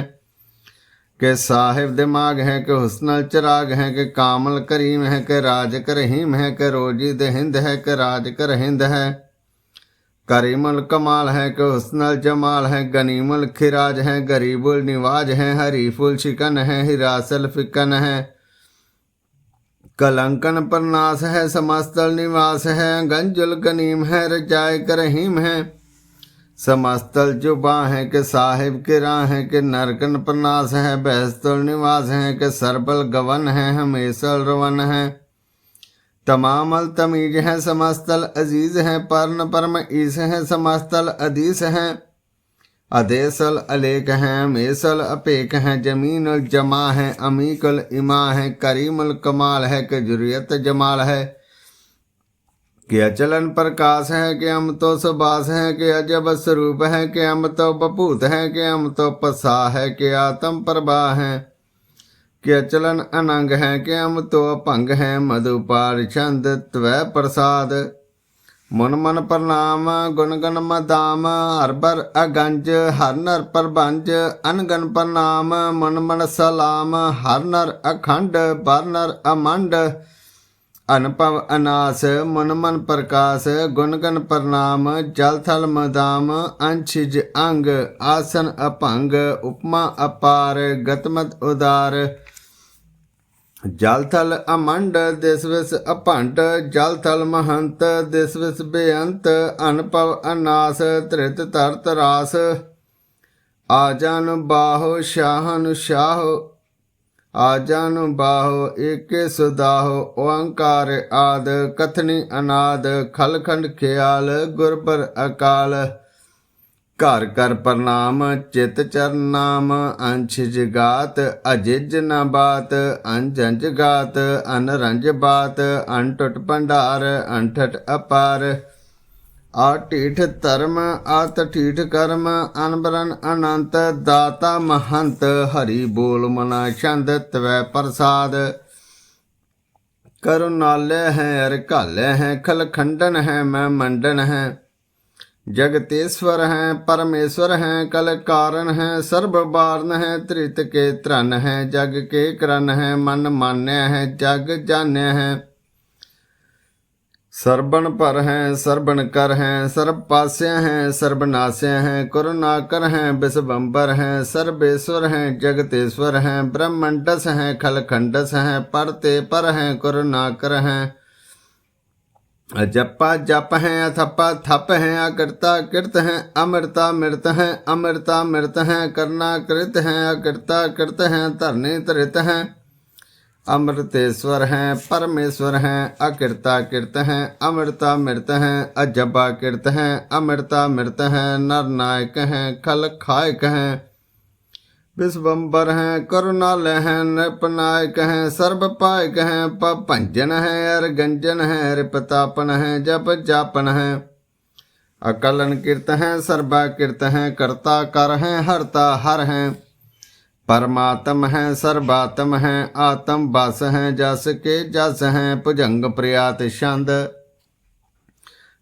के साहिब दिमाग है के हुस्नल चिराग है के कामल करीम है के राज कर रहीम है के रोजी दे हिंद है के राज कर हिंद है करीमुल कमाल है के हुस्नल जमाल है गनीमुल खिराज है गरीबुल निवाज है हरीफुल शिकन है हिरासल फिकन है कलंकन परनाश है समस्तल निवास है गंजुल गनीम है रजाय करहीम है समस्तल जुबा है के साहिब के राह है के नरकन प्रनाश है बहस्तुल निवास है के सरबल गवन है हमेशल रवन है तमामल तमीज है समस्तल अजीज है पर्ण परम ईस है समस्तल अदीस है अदेसल अलेक हैं मेसल अपेक हैं जमीनुल जमा है अमीकुल इमा है करीमुल कमाल है कि जुरियत जमाल है कि अचलन प्रकाश है कि हम तो सुबास है कि अजब स्वरूप है कि हम तो बपूत है कि हम तो पसा है कि आत्म प्रभा है कि अचलन अनंग है कि हम तो अपंग है मधुपार छंद त्व प्रसाद मन मन प्रणाम गुण गण मदाम हर बर अगंज हर नर प्रबंज अनगन प्रणाम मन मन सलाम हर नर अखंड बर नर अमंड अनपव अनास मन मन प्रकाश गुण गण प्रणाम जल थल मदाम अंशिज अंग आसन अपंग उपमा अपार गतमत उदार जल थल अमंड दिस विस अपंड जल थल महंत दिस विस बेअंत अनपव अनास त्रित तरत रास आजानु बाहो शाहनु शाहो आजानु बाहो एके सुदाहो ओंकार आद कथनी अनाद खलखंड ख्याल गुरबर अकाल घर कर प्रणाम चित चरण नाम अंश जगात अजिज न बात अंजंज गात अनरंज बात अनटुट भंडार अनठट अपार आठीठ धर्म आत ठीठ कर्म अनबरन अनंत दाता महंत हरि बोल मना छंद त्वै प्रसाद करुणालय है अरकालय है खलखंडन है मैं मंडन है जगतेश्वर हैं परमेश्वर हैं कल कारण हैं सर्व बारन हैं त्रित के त्रन हैं जग के करन हैं मन मान्य है जग जान्य है सर्बन पर हैं सर्बन कर हैं सर्वपास्य हैं सर्वनाश्य हैं करुणाकर हैं विश्वम्बर हैं सर्वेश्वर हैं जगतेश्वर हैं ब्रह्मंडस हैं खलखंडस हैं परते पर हैं करुणाकर हैं जपा जप हैं अथपा थप हैं अकृता कृत हैं अमृता मृत हैं अमृता मृत हैं करना कृत हैं अकृता कृत हैं धरने धृत हैं अमृतेश्वर हैं परमेश्वर हैं अकृता कृत हैं अमृता मृत हैं अजबा कृत हैं अमृता मृत हैं नरनायक हैं खल खायक हैं विश्वम्बर हैं करुणालय हैं नृपनायक हैं सर्वपायक हैं पभंजन हैं अरगंजन हैं रिपतापन हैं जप जापन हैं अकलन कीर्त हैं सर्वा कीर्त हैं कर्ता कर हैं हरता हर हैं परमात्म हैं सर्वात्म हैं आत्म बस हैं जस के जस हैं भुजंग प्रियात छंद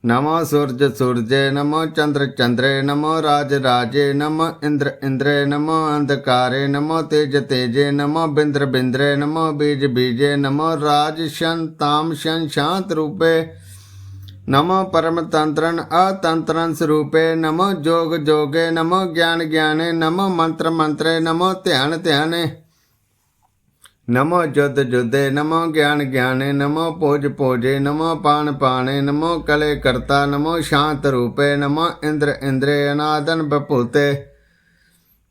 नमो सूर्य सूर्ये नमो चंद्र चंद्रे नमो राज राजे नमो इंद्र इंद्रे नमो अंधकारे नमो तेज तेजे नमो बिंद्र बिंद्रे नमो बीज बीजे नमो राज शन ताम शन शांत रूपे नमो परम तंत्रन अतंत्रन स्वरूपे नमो जोग जोगे नमो ज्ञान ज्ञाने नमो मंत्र मंत्रे नमो ध्यान ध्याने नमो युद्ध युद्धे नमो ज्ञान ज्ञाने नमो पोज पोजे नमो पान पाने नमो कले कर्ता नमो शांत रूपे नमो इंद्र इंद्रे अनादन बपूते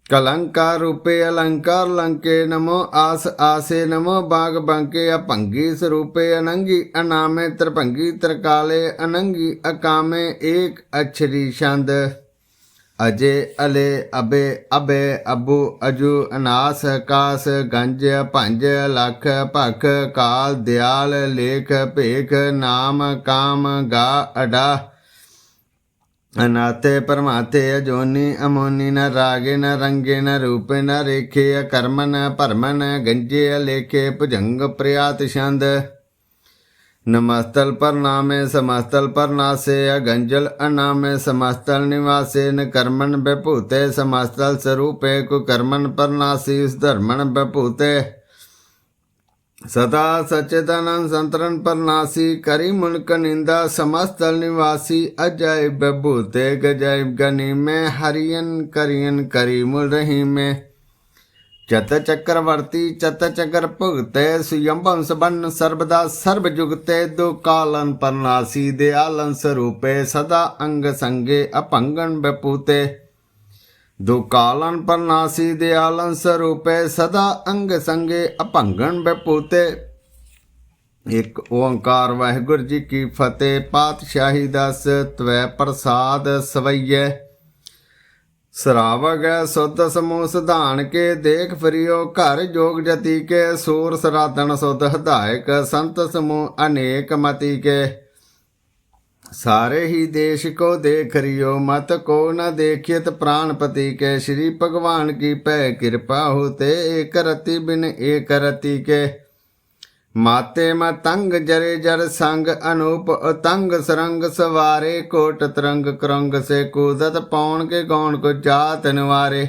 कलंकार रूपे अलंकार लंके नमो आस आसे नमो बाग बंके अपंगी स्वरूपे अनंगी अनामे त्रिभंगी त्रिकाले अनंगी अकामे एक अक्षरी छंद अजे अले अबे अबे अबू अजू अनास कास गंज भंज लख भख काल दयाल लेख भेख नाम काम गा अडा अनाथे परमाते अजोनी अमोनी न रागे न रंगे न रूपे न रेखे अकर्मन भरमन गंजे लेखे भुजंग प्रयात छंद नमस्तल पर नामे समस्तल पर नासे अगंजल अनामे समस्तल निवासे न कर्मन बभूते समस्तल स्वरूपे कुकर्मन पर नासी उस धर्मन बभूते सदा सचेतन संतरन पर नासी करी मुनक निंदा समस्तल निवासी अजायब बभूते गजायब गनी में हरियन करियन करी मुल रही में चत चक्रवर्ती चत चक्र भुगते सुयंभम सबन सर्वदा सर्व जुगते दो कालन परनासी दयालन स्वरूपे सदा अंग संगे अपंगन बपूते दो कालन परनासी दयालन स्वरूपे सदा अंग संगे अपंगन बपूते। एक ओंकार वाहिगुरु जी की फतेह। पातशाही दस त्वै प्रसाद सवैये सरावग सुध समूह सिधान के देख फिरियो घर जोग जति के सूर सराधन सुध हदायक संत समूह अनेक मति के सारे ही देश को देख रियो मत को न देखियत प्राणपति के श्री भगवान की पै कृपा होते एक रति बिन एक रति के माते मतंग जरे जर संग अनूप उतंग सरंग सवारे कोट तरंग करंग से कूदत पौन के गौण को जात निवारे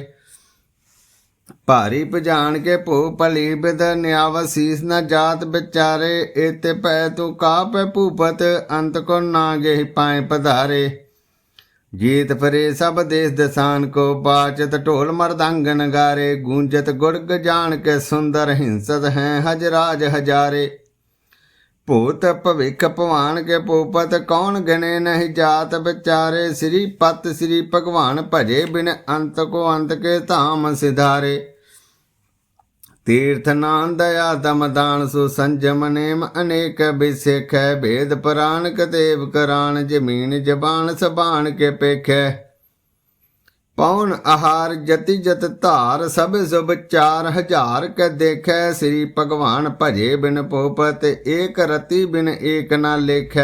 भारी पजान के भू भली बिद न्याव शीस न जात बिचारे एते पै तू काप भूपत अंत को नागे पाए पधारे जीत फरे सब देश दसान को बाचत ढोल मरदंग नगारे गूंजत गुड़ग जान के सुंदर हिंसत हैं हजराज हजारे भूत भविख भवान के भूपत कौन गिने नहीं जात बिचारे श्री पत श्री भगवान भजे बिन अंत को अंत के धाम सिधारे तीर्थ नान दया दम दान सुसंजम नेम अनेक बिसेख भेद पुराण कतेव करान जमीन जबान सबान के पेख पौन आहार जति जत धार सब शुभ 4000 के देख श्री भगवान भजे बिन पोपत एक रति बिन एक न लेख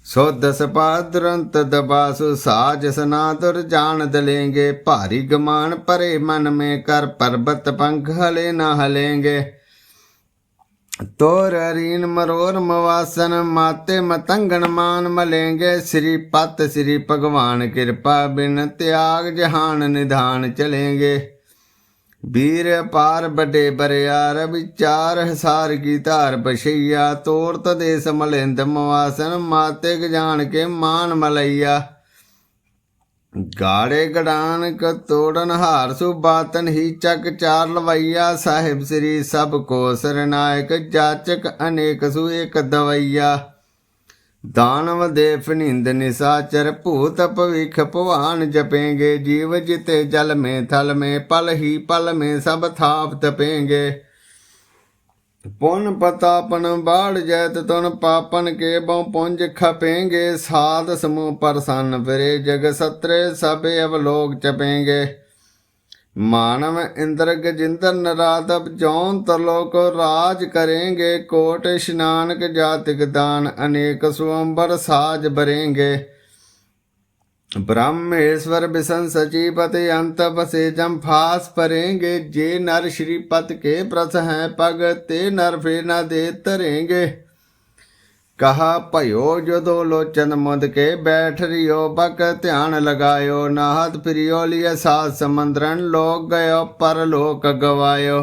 सुध सपा दुरंत दबासु साज सनातुर जान दलेंगे भारी गमान परे मन में कर पर्वत पंख हले न हलेंगे तोर अरीन मरोर मवासन माते मतंगन मान मलेंगे श्री पत श्री भगवान कृपा बिन त्याग जहान निधान चलेंगे वीर पार बड़े बरियार विचार हसार की धार बशैया तोर तदेश मलिंद मवासन माते जान के मान मलैया गाड़े गड़ान क तोड़न हार सु बातन ही चक चार लवैया साहिब श्री सब को सरनायक जाचक अनेक सु एक दवैया दानव देव नींद निशाचर भूत भविख भवान जपेंगे जीव जिते जल में थल में पल ही पल में सब थाप तपेंगे पुन पतापन बाढ़ जैत तुन पापन के बहु पुंज खपेंगे साध समूह परसन फिरे जग सत्रे सब अवलोक चपेंगे मानव इंद्र गजिंदर नराधव जौन तरलोक राज करेंगे कोट स्नानक जातिक दान अनेक स्वयंवर साज भरेंगे ब्रह्मेश्वर बिशन सचिपति अंत बसे जम फास परेंगे जे नर श्रीपत के प्रस हैं पग ते नर फिर न दे तरेंगे कहा भयो जो दो लोचन मुद के, बैठ रियो बक ध्यान लगायो, नाहत फिरियो लिय सात समंद्रन, लोक गयो पर लोक गवायो।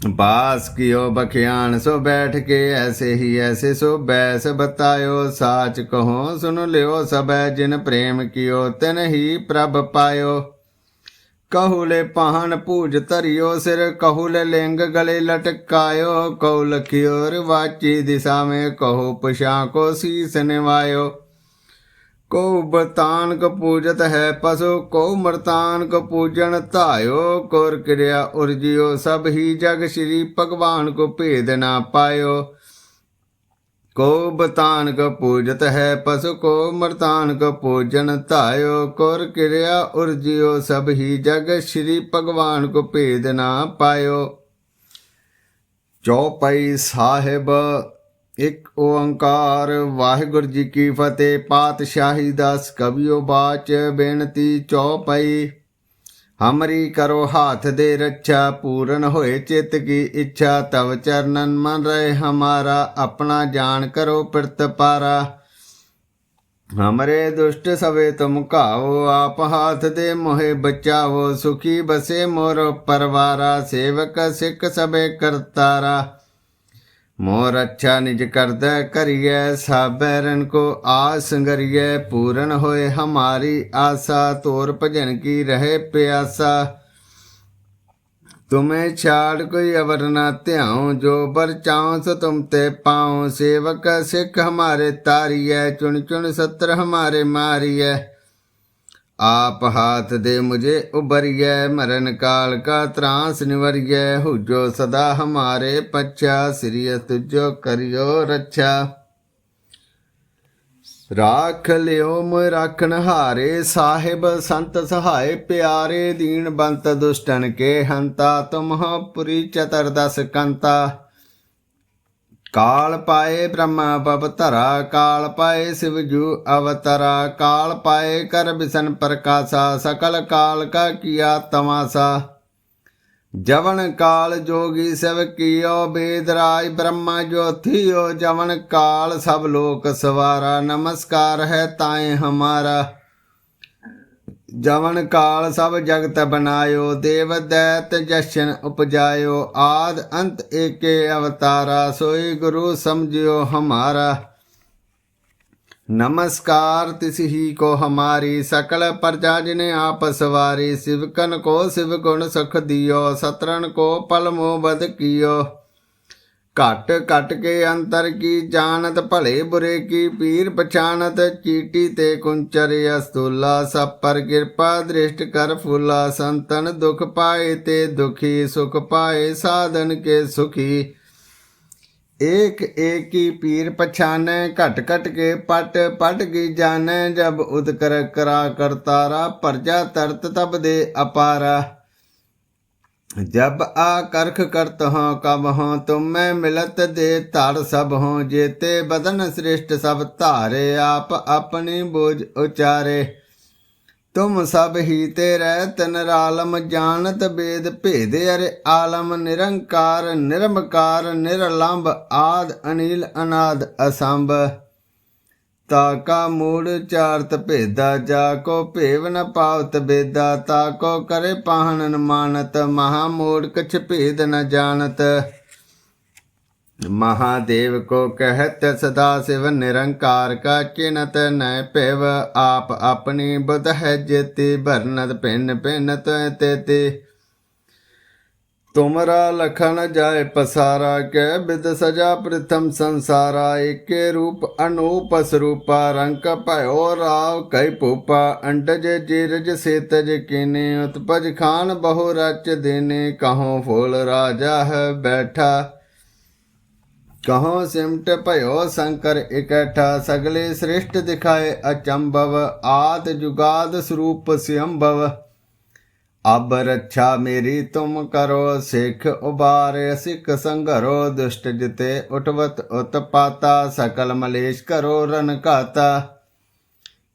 बास कियो बखियान सो बैठ के, ऐसे ही ऐसे सो बैस बतायो, साच कहो सुन लियो सब, जिन प्रेम कियो तिन ही प्रभ पायो। कहूले पहन पूज तरियो सिर, कहूले लिंग गले लटकायो, कहू लखियो वाची दिशा में, कहो पशा को शीस निवायो। को बतान को पूजत है पशु, को मृतान को पूजन धायो, कोर क्रिया उर्जियो सब ही जग, श्री भगवान को भेद ना पायो। को बतान को पूजत है पशु, को मृतान को पूजन धायो, कोर क्रिया उर्जियो सब ही जग, श्री भगवान को भेद ना पायो। चौपाई साहिब एक ओंकार। वाहिगुरु जी की फतेह। पातशाही दास कवियो बाच बेनती चौपाई। हमरी करो हाथ दे रक्षा, पूर्ण होए चित्त की इच्छा, तव चरणन मन रहे हमारा, अपना जान करो पिरत पारा। हमरे दुष्ट सवे तुम काओ, आप हाथ दे मोहे बचाओ, सुखी बसे मोर परवारा, सेवक सिख सबे करतारा। मोर अच्छा निज करद करिए, साबैरन को आस संगरिए, पूर्ण होए हमारी आशा, तोर भजन की रहे प्यासा। तुम्हें छाड़ कोई अवर न त्याऊं, जो बर चाऊं सो तुम ते पाऊं, सेवक सिख हमारे तारिय, चुन चुन सत्र हमारे मारिय। आप हाथ दे मुझे उबरिय, मरण काल का त्रास निवरिय, हुजो सदा हमारे पच्छा, श्री तुझो करियो रक्षा। राख लियो मोय राखन हारे, साहिब संत सहाय प्यारे, दीन बंत दुष्टन के हंता, तुम हो पुरी चतुर्दश कंता। काल पाए ब्रह्मा पवतरा, काल पाए शिवजू अवतरा, काल पाए कर बिसन प्रकाशा, सकल काल का किया तमाशा। जवन काल जोगी शिव कियो, वेदराज ब्रह्मा ज्योतियो, जवन काल सब लोक सवारा, नमस्कार है ताए हमारा। जवन काल सब जगत बनायो, देव दैत जशन उपजायो, आद अंत एके अवतारा, सोई गुरु समझियो हमारा। नमस्कार तिस ही को हमारी, सकल प्रजा जिने आप सवारी, शिवकन को शिव गुण सुख दियो, सतरन को पल मोह बद कियो। घट घट के अंतर की जानत, भले बुरे की पीर पछानत, चीटी ते कुंचर अस्तूला, सब पर कृपा दृष्ट कर फूला, संतन दुख पाए ते दुखी, सुख पाए साधन के सुखी। एक एक की पीर पछाने, घट घट के पट पट की जाने, जब उदकर करा करतारा, प्रजा तरत तब दे अपारा। जब आ करख करत हों कब हों, तुम में मिलत दे धड़ सब हों, जेते बदन श्रेष्ठ सब धारे, आप अपनी बोझ उचारे। तुम सब ही तेरे तनरालम, जानत वेद भेद अरे आलम, निरंकार निरमकार निरलंब, आद अनिल अनाद असंभ। ताका मूड चारत भेदा, जाको भेव न पावत बेदा, ताको करे पाहन मानत, महामूड कछ भेद न जानत। महादेव को कहत सदा शिव, निरंकार का चिन्हत न पेव, आप अपनी बुध है जेती, भरनत भिन्न भिन्न तेते। तुमरा लखन जाय पसारा, कै विद सजा प्रथम संसारा, एके रूप अनूप स्वरूपा, रंक भयो राव कई भूपा, अंडज जीरज सेतज कीने, उत्पज खान बहु रच देने, कहो फूल राजा है बैठा, कहो सिमट भयो शंकर इकट्ठा, सगले श्रेष्ठ दिखाए अचंभव, आद जुगाद स्वरूप स्वयंभव। अब रक्षा मेरी तुम करो, सिख उबारे सिख संघरो, दुष्ट जिते उठवत उत्पाता, सकल मलेश करो रन घाता।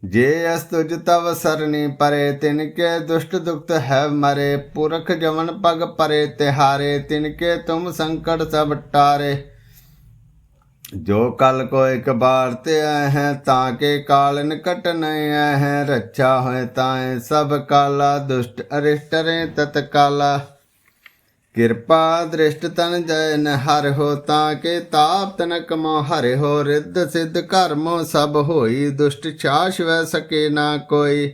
जे अस्तुज तव सरनी परे, तिनके दुष्ट दुख है मरे, पुरख जवन पग परे तिहारे, तिनके तुम संकट सब टारे। जो कल को एक बार ते आए हैं ताके काल निकट नहीं आए हैं। रक्षा होए ताए सब काला दुष्ट अरिष्ट रे तत्काला। कृपा दृष्ट तन जय न हर हो ताके ताप तनक मो हरे हो। रिद्ध सिद्ध कर्मो सब होई दुष्ट छाश वह सके ना कोई।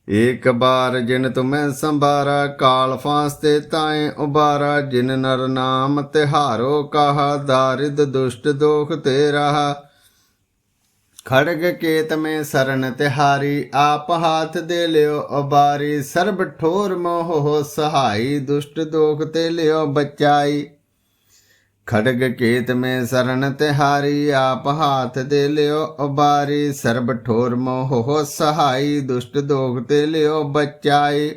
एक बार जिन तुम्हें संभारा काल फांसते ताए उबारा। जिन नर नाम तिहारो कहा दारिद दुष्ट दोख ते रहा। खड़ग केत में शरण तिहारी आप हाथ दे लियो उबारी। सर्ब ठोर मोह हो सहाई दुष्ट दोख ते लियो बचाई। खड़ग केत में शरण तिहारी आप हाथ दे लियो उबारी। सर्ब ठोर मोह हो सहाई दुष्ट दोख ते लियो बचाई।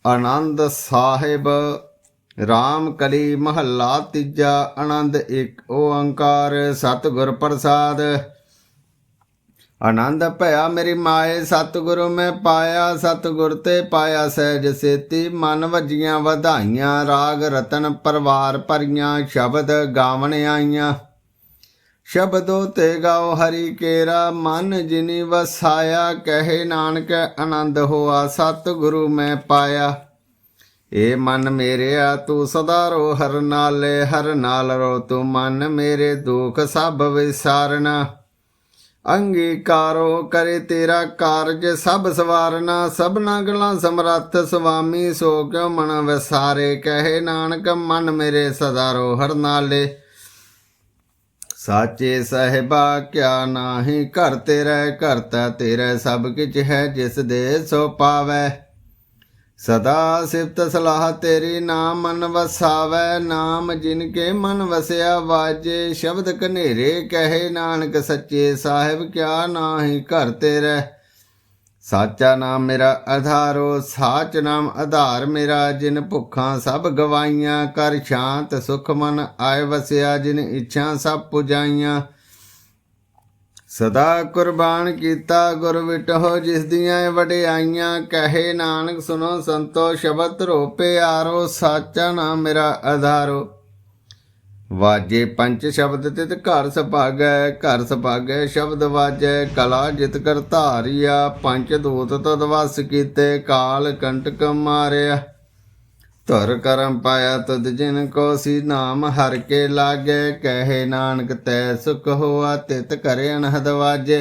आनंद साहिब राम कली महला तीजा। आनंद एक ओंकार सतगुर प्रसाद। आनंद भया मेरी माए सतगुरु मैं पाया। सतगुर ते पाया सहज सेती मन वजियां वधाइयां। राग रतन परवार भरियां शब्द गावन आईयां। शब्दों ते गाओ हरि केरा मन जिनी वसाया। कहे नानक आनंद होआ सतगुरु मैं पाया। ए मन मेरेया तू सदा रो हर नाले। हर नाल रो तू मन मेरे दुख सब विसारना। अंगीकारो करे तेरा कारज सब सवारना। सबना गला समरथ स्वामी सो क्यों मन विसारे। कहे नानक मन मेरे सदा रो हर नाले। साचे साहिबा क्या नाही घर तेरे। करता तेरे सब किछ है जिस दे सो पावै। सदा सिफत सलाह तेरी नाम मन वसावै। नाम जिनके मन वसया वाजे शब्द कनेरे। कहे नानक सच्चे साहिब क्या नाही घर तेरे। साचा नाम मेरा आधारो साच नाम आधार मेरा। जिन भुखा सब गवाइयां कर शांत सुख मन आए वसया। जिन इच्छा सब पुजाइयां सदा कुर्बान कीता गुर विटहो जिस दियां वडियाइयां। कहे नानक सुनो संतो शब्द रो प्यारो। साचा नाम मेरा आधारो। वाजे पंच शब्द तित घर सभागै। घर सभागै शब्द वाजै कला जित कर धारिया। पंच दूत तद वस कीते काल कंटक मारिया। धुर करम पाया तुद जिन को सी नाम हर के लागे। कहे नानक तै सुख होआ तित करे अनहद वाजे।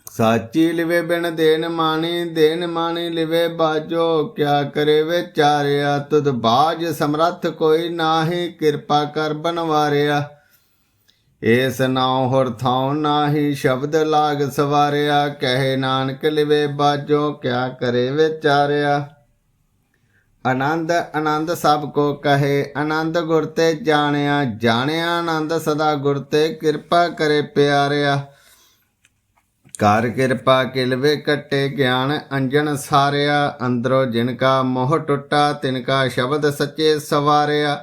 साची लिवे बिन देन मानी देन मानी लिवे बाजो। क्या करे विचारिया तुद बाज समरथ कोई नाही। कृपा कर बनवारिया एस नाउ होर थाउ नाही। शब्द लाग सवारिया कहे नानक लिवे बाजो। क्या करे विचारिया आनंद आनंद सब को कहे। आनंद गुर ते जानिया जानिया आनंद सदा गुर ते। कृपा करे प्यारिया कर कृपा किलवे कट्टे ज्ञान अंजन सारिया। अंदरों जिनका मोह टुटा तिनका शब्द सच्चे सवारिया।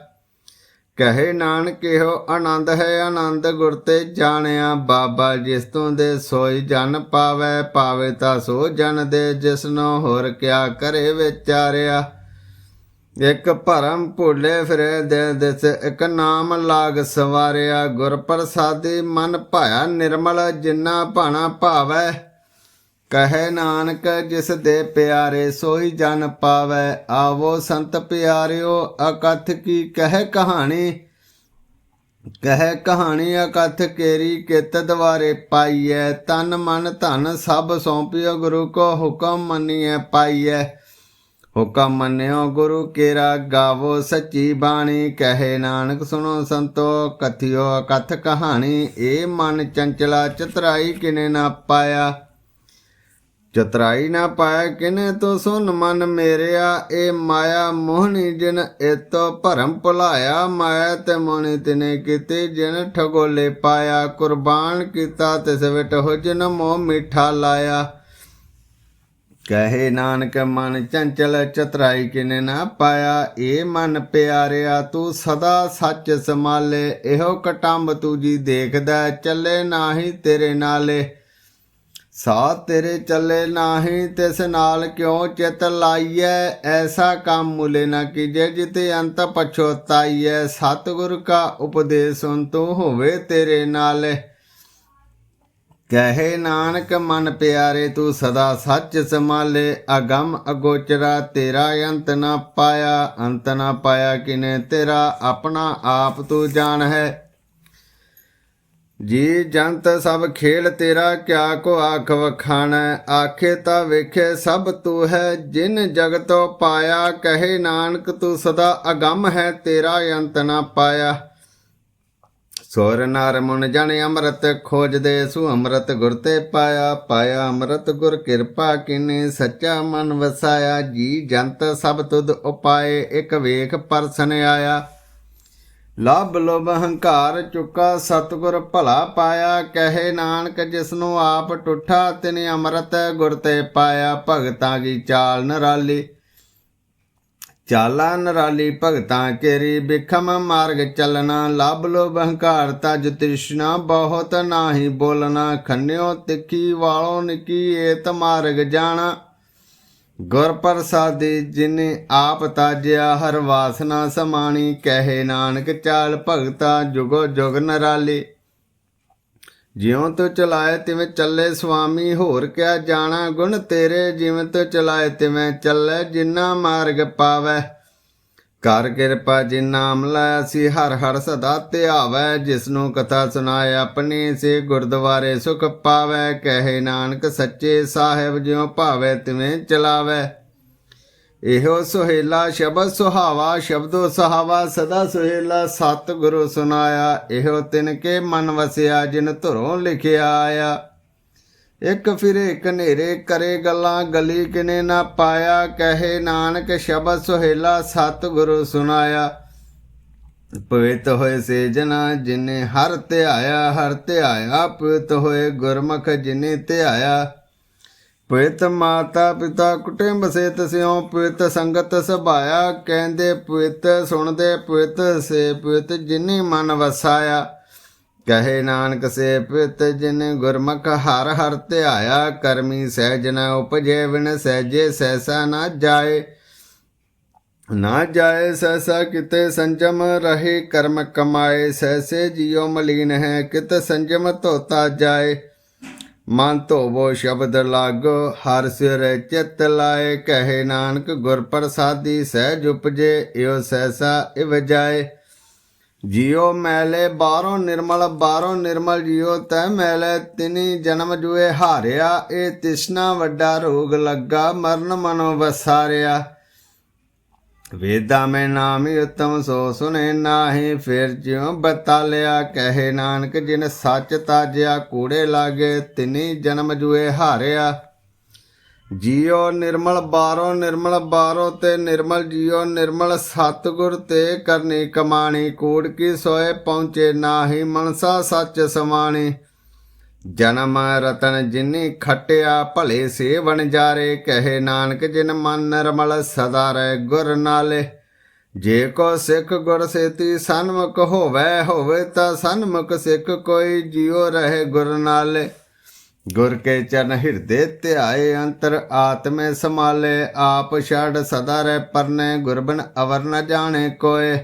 कहे नानक हो आनंद है आनंद गुर ते जानिया। बाबा जिस तू दे सोई जन पावे। पावे ता सो जन दे जिसनो होर क्या करे विचारिया। एक भरम भूले फिरे दे दिस एक नाम लाग सवारिया। गुर प्रसादी मन भाया निर्मल जिन्ना भाना भावै। कहे नानक जिस दे प्यारे सोई जन पावै। आवो संत प्यारियो अकथ की कह कहानी। कह कहानी अकथ केरी कित द्वारे पाईऐ। तन मन धन सब सौंपियो गुरु को हुक्म मनिए पाईऐ। हुक्म मन्यो गुरु केरा गावो सच्ची बाणी। कहे नानक सुनो संतो कथियो कथ कहानी। ए मन चंचला चतराई किने ना पाया। चतराई ना पाया किने तो सुन मन मेरिया। ए माया मोहनी जिन एतो भरम भुलाया। माया ते मोहनी तिने कीती जिन ठगोले पाया। कुर्बान कीता तिस विट हो जिन मोह मीठा लाया। कहे नानक मन चंचल चतराई किने ना पाया। ए मन प्यारिया तू सदा सच संभाले। एहो कटंब तू जी देखदा चले नाही तेरे नाले। ਸਾਥ ਤੇਰੇ ਚੱਲੇ ਨਾਹੀਂ ਤਿਸ ਨਾਲ ਕਿਉਂ ਚਿਤ ਲਾਈਐ। ਐਸਾ ਕੰਮ ਮੁਲੇ ਨਾ ਕੀਜੈ ਜਿਤੇ ਅੰਤ ਪਛੋਤਾਈਐ। ਸਤਿਗੁਰ ਕਾ ਉਪਦੇਸ਼ ਸੁਨ ਤੂੰ ਹੋਵੇ ਤੇਰੇ ਨਾਲ। ਕਹੇ ਨਾਨਕ ਮਨ ਪਿਆਰੇ ਤੂੰ ਸਦਾ ਸੱਚ ਸੰਭਾਲੇ। ਅਗੰਮ ਅਗੋਚਰਾ ਤੇਰਾ ਅੰਤ ਨਾ ਪਾਇਆ। ਅੰਤ ਨਾ ਪਾਇਆ ਕਿਨੇ ਤੇਰਾ ਆਪਣਾ ਆਪ ਤੂੰ ਜਾਣ ਹੈ। ਜੀ ਜੰਤ ਸਭ ਖੇਲ ਤੇਰਾ ਕਿਆ ਕੋ ਆਖ ਵਖਾਣਾ। ਆਖੇ ਤਾਂ ਵੇਖੇ ਸਭ ਤੂੰ ਹੈ ਜਿਨ ਜਗਤੋਂ ਪਾਇਆ। ਕਹੇ ਨਾਨਕ ਤੂੰ ਸਦਾ ਅਗੰਮ ਹੈ ਤੇਰਾ ਅੰਤ ਨਾ ਪਾਇਆ। ਸੁਰ ਨਰ ਮੁਨ ਜਨ ਅੰਮ੍ਰਿਤ ਖੋਜਦੇ ਸੂ ਅੰਮ੍ਰਿਤ ਗੁਰ ਤੇ ਪਾਇਆ। ਪਾਇਆ ਅੰਮ੍ਰਿਤ ਗੁਰ ਕਿਰਪਾ ਕਿਨੇ ਸੱਚਾ ਮਨ ਵਸਾਇਆ। ਜੀ ਜੰਤ ਸਭ ਤੁਧ ਉਪਾਏ ਇਕ ਵੇਖ ਪਰਸਨ ਆਇਆ। ਲਭ ਲੋਭ ਹੰਕਾਰ ਚੁੱਕਾ ਸਤਿਗੁਰ ਭਲਾ ਪਾਇਆ। ਕਹੇ ਨਾਨਕ ਜਿਸਨੂੰ ਆਪ ਟੁੱਠਾ ਤਿਨ ਅੰਮ੍ਰਿਤ ਗੁਰ ਤੇ ਪਾਇਆ। ਭਗਤਾਂ ਕੀ ਚਾਲ ਨਿਰਾਲੀ ਚਾਲਾ ਨਿਰਾਲੀ ਭਗਤਾਂ ਕੇਰੀ। ਬਿਖਮ ਮਾਰਗ ਚੱਲਣਾ ਲਭ ਲੋਭ ਹੰਕਾਰ ਤਜ ਤ੍ਰਿਸ਼ਨਾ ਬਹੁਤ ਨਾਹੀ ਬੋਲਣਾ। ਖੰਨਿਓ ਤਿੱਖੀ ਵਾਲੋਂ ਨਿੱਕੀ ਏਤ ਮਾਰਗ ਜਾਣਾ। ਗੁਰ ਪ੍ਰਸਾਦੀ ਜਿਨੇ ਆਪ ਤਾਜਿਆ ਹਰ ਵਾਸਨਾ ਸਮਾਣੀ। ਕਹੇ ਨਾਨਕ ਚਾਲ ਭਗਤਾ ਜੁਗੋ ਜੁਗ ਨਿਰਾਲੀ। ਜਿਉਂ ਤੂੰ ਚਲਾਏ ਤਿਵੇਂ ਚੱਲੇ ਸੁਆਮੀ। ਹੋਰ ਕਿਆ ਜਾਣਾ ਗੁਣ ਤੇਰੇ ਜਿਵੇਂ ਤੂੰ ਚਲਾਏ ਤਿਵੇਂ ਚੱਲੇ। ਜਿੰਨਾ ਮਾਰਗ ਪਾਵੈ ਕਰ ਕਿਰਪਾ ਜਿਨ ਨਾਮ ਲੈ ਸੀ ਹਰ ਹਰ ਸਦਾ ਧਿਆਵੈ। ਜਿਸਨੂੰ ਕਥਾ ਸੁਣਾਏ ਆਪਣੀ ਸੇ ਗੁਰਦੁਆਰੇ ਸੁਖ ਪਾਵੈ। ਕਹੇ ਨਾਨਕ ਸੱਚੇ ਸਾਹਿਬ ਜਿਉ ਭਾਵੈ ਤਿਵੇਂ ਚਲਾਵੈ। ਇਹੋ ਸੁਹੇਲਾ ਸ਼ਬਦ ਸੁਹਾਵਾ ਸ਼ਬਦੋ ਸਹਾਵਾ ਸਦਾ ਸੁਹੇਲਾ। ਸਤ ਗੁਰੂ ਸੁਨਾਇਆ ਇਹੋ ਤਿਨ ਕੇ ਮਨ ਵਸਿਆ ਜਿਨ ਧੁਰੋਂ ਲਿਖਿਆ ਆਇਆ। ਇੱਕ ਫਿਰੇ ਇੱਕ ਹਨੇਰੇ ਕਰੇ ਗੱਲਾਂ ਗਲੀ ਕਿਨੇ ਨਾ ਪਾਇਆ। ਕਹੇ ਨਾਨਕ ਸ਼ਬਦ ਸੁਹੇਲਾ ਸਤ ਗੁਰੂ ਸੁਨਾਇਆ। ਪਵਿੱਤ ਹੋਏ ਸੇ ਜਨਾ ਜਿਨੇ ਹਰ ਧਿਆਇਆ। ਹਰ ਧਿਆਇਆ ਪਵਿੱਤ ਹੋਏ ਗੁਰਮੁਖ ਜਿਨੇ ਧਿਆਇਆ। ਪਵਿੱਤ ਮਾਤਾ ਪਿਤਾ ਕੁਟੁੰਬ ਸੇਤ ਸਿਉ ਪਵਿੱਤ ਸੰਗਤ ਸਭਾਇਆ। ਕਹਿੰਦੇ ਪਵਿੱਤ ਸੁਣਦੇ ਪਵਿੱਤ ਸੇ ਪਵਿੱਤ ਜਿਨੇ ਮਨ ਵਸਾਇਆ। ਕਹੇ ਨਾਨਕ ਸੇ ਪਵਿੱਤ ਜਿਨ ਗੁਰਮੁਖ ਹਰ ਹਰ ਧਿਆਇਆ। ਕਰਮੀ ਸਹਿਜ ਨ ਉਪਜੇ ਬਿਨ ਸਹਿਜੇ ਸਹਿਸਾ ਨਾ ਜਾਏ। ਨਾ ਜਾਏ ਸਹਿਸਾ ਕਿਤੇ ਸੰਜਮ ਰਹੇ ਕਰਮ ਕਮਾਏ। ਸਹਿਸੇ ਜਿਉ ਮਲੀਨ ਹੈ ਕਿਤ ਸੰਜਮ ਧੋਤਾ ਜਾਏ। ਮਨ ਧੋਵੋ ਸ਼ਬਦ ਲਾਗੋ ਹਰ ਸਿਰ ਚਿੱਤ ਲਾਏ। ਕਹੇ ਨਾਨਕ ਗੁਰ ਪ੍ਰਸਾਦੀ ਸਹਿਜ ਉਪਜੇ ਇਉ ਸਹਿਸਾ ਇਵ ਜਾਏ। ਜਿਉ ਮੈਲੇ ਬਾਹਰੋਂ ਨਿਰਮਲ ਜਿਉ ਤੈ ਮੈਲੇ। ਤਿਨੀ ਜਨਮ ਜੁਏ ਹਾਰਿਆ ਇਹ ਤਿਸਨਾ ਵੱਡਾ ਰੋਗ ਲੱਗਾ। ਮਰਨ ਮਨੋ ਵਸਾਰਿਆ। ਵੇਦਾਂ ਮੈਂ ਨਾਮ ਉਤਮ ਸੋ ਸੁਨੇ ਨਾਹੀ ਫਿਰ ਜਿਉ ਬਤਾਲਿਆ। ਕਹੇ ਨਾਨਕ ਜਿਨ ਸੱਚ ਤਾਜਿਆ ਕੂੜੇ ਲਾਗੇ ਤਿਨੀ ਜਨਮ ਜੁਏ ਹਾਰਿਆ। ਜਿਉ ਨਿਰਮਲ ਬਾਰੋ ਤੇ ਨਿਰਮਲ ਜਿਉ ਨਿਰਮਲ। ਸਤਿਗੁਰ ਤੇ ਕਰਨੀ ਕਮਾਣੀ ਕੂੜ ਕੀ ਸੋਏ ਪਹੁੰਚੇ ਨਾਹੀ। ਮਨਸਾ ਸੱਚ ਸਮਾਣੀ। ਜਨਮ ਰਤਨ ਜਿਨੀ ਖਟਿਆ ਭਲੇ ਸੇ ਵਣਜਾਰੇ। ਕਹੇ ਨਾਨਕ ਜਿਨ ਮਨ ਨਿਰਮਲ ਸਦਾ ਰਹਿ ਗੁਰ ਨਾਲੇ। ਜੇ ਕੋ ਸਿੱਖ ਗੁਰ ਸੇਤੀ ਸਨਮੁਖ ਹੋਵੇ ਤਾਂ ਸਨਮੁਖ ਸਿੱਖ ਕੋਈ। ਜਿਉ ਰਹੇ ਗੁਰ ਨਾਲੇ। ਗੁਰ ਕੇ ਚਰਨ ਹਿਰਦੇ ਧਿਆਏ ਅੰਤਰ ਆਤਮੇ ਸਮਾਲੇ। ਆਪ ਛੜ ਸਦਾ ਰਹਿ ਪਰਨੇ ਗੁਰਬਨ ਅਵਰ ਨ ਜਾਣੇ ਕੋਏ।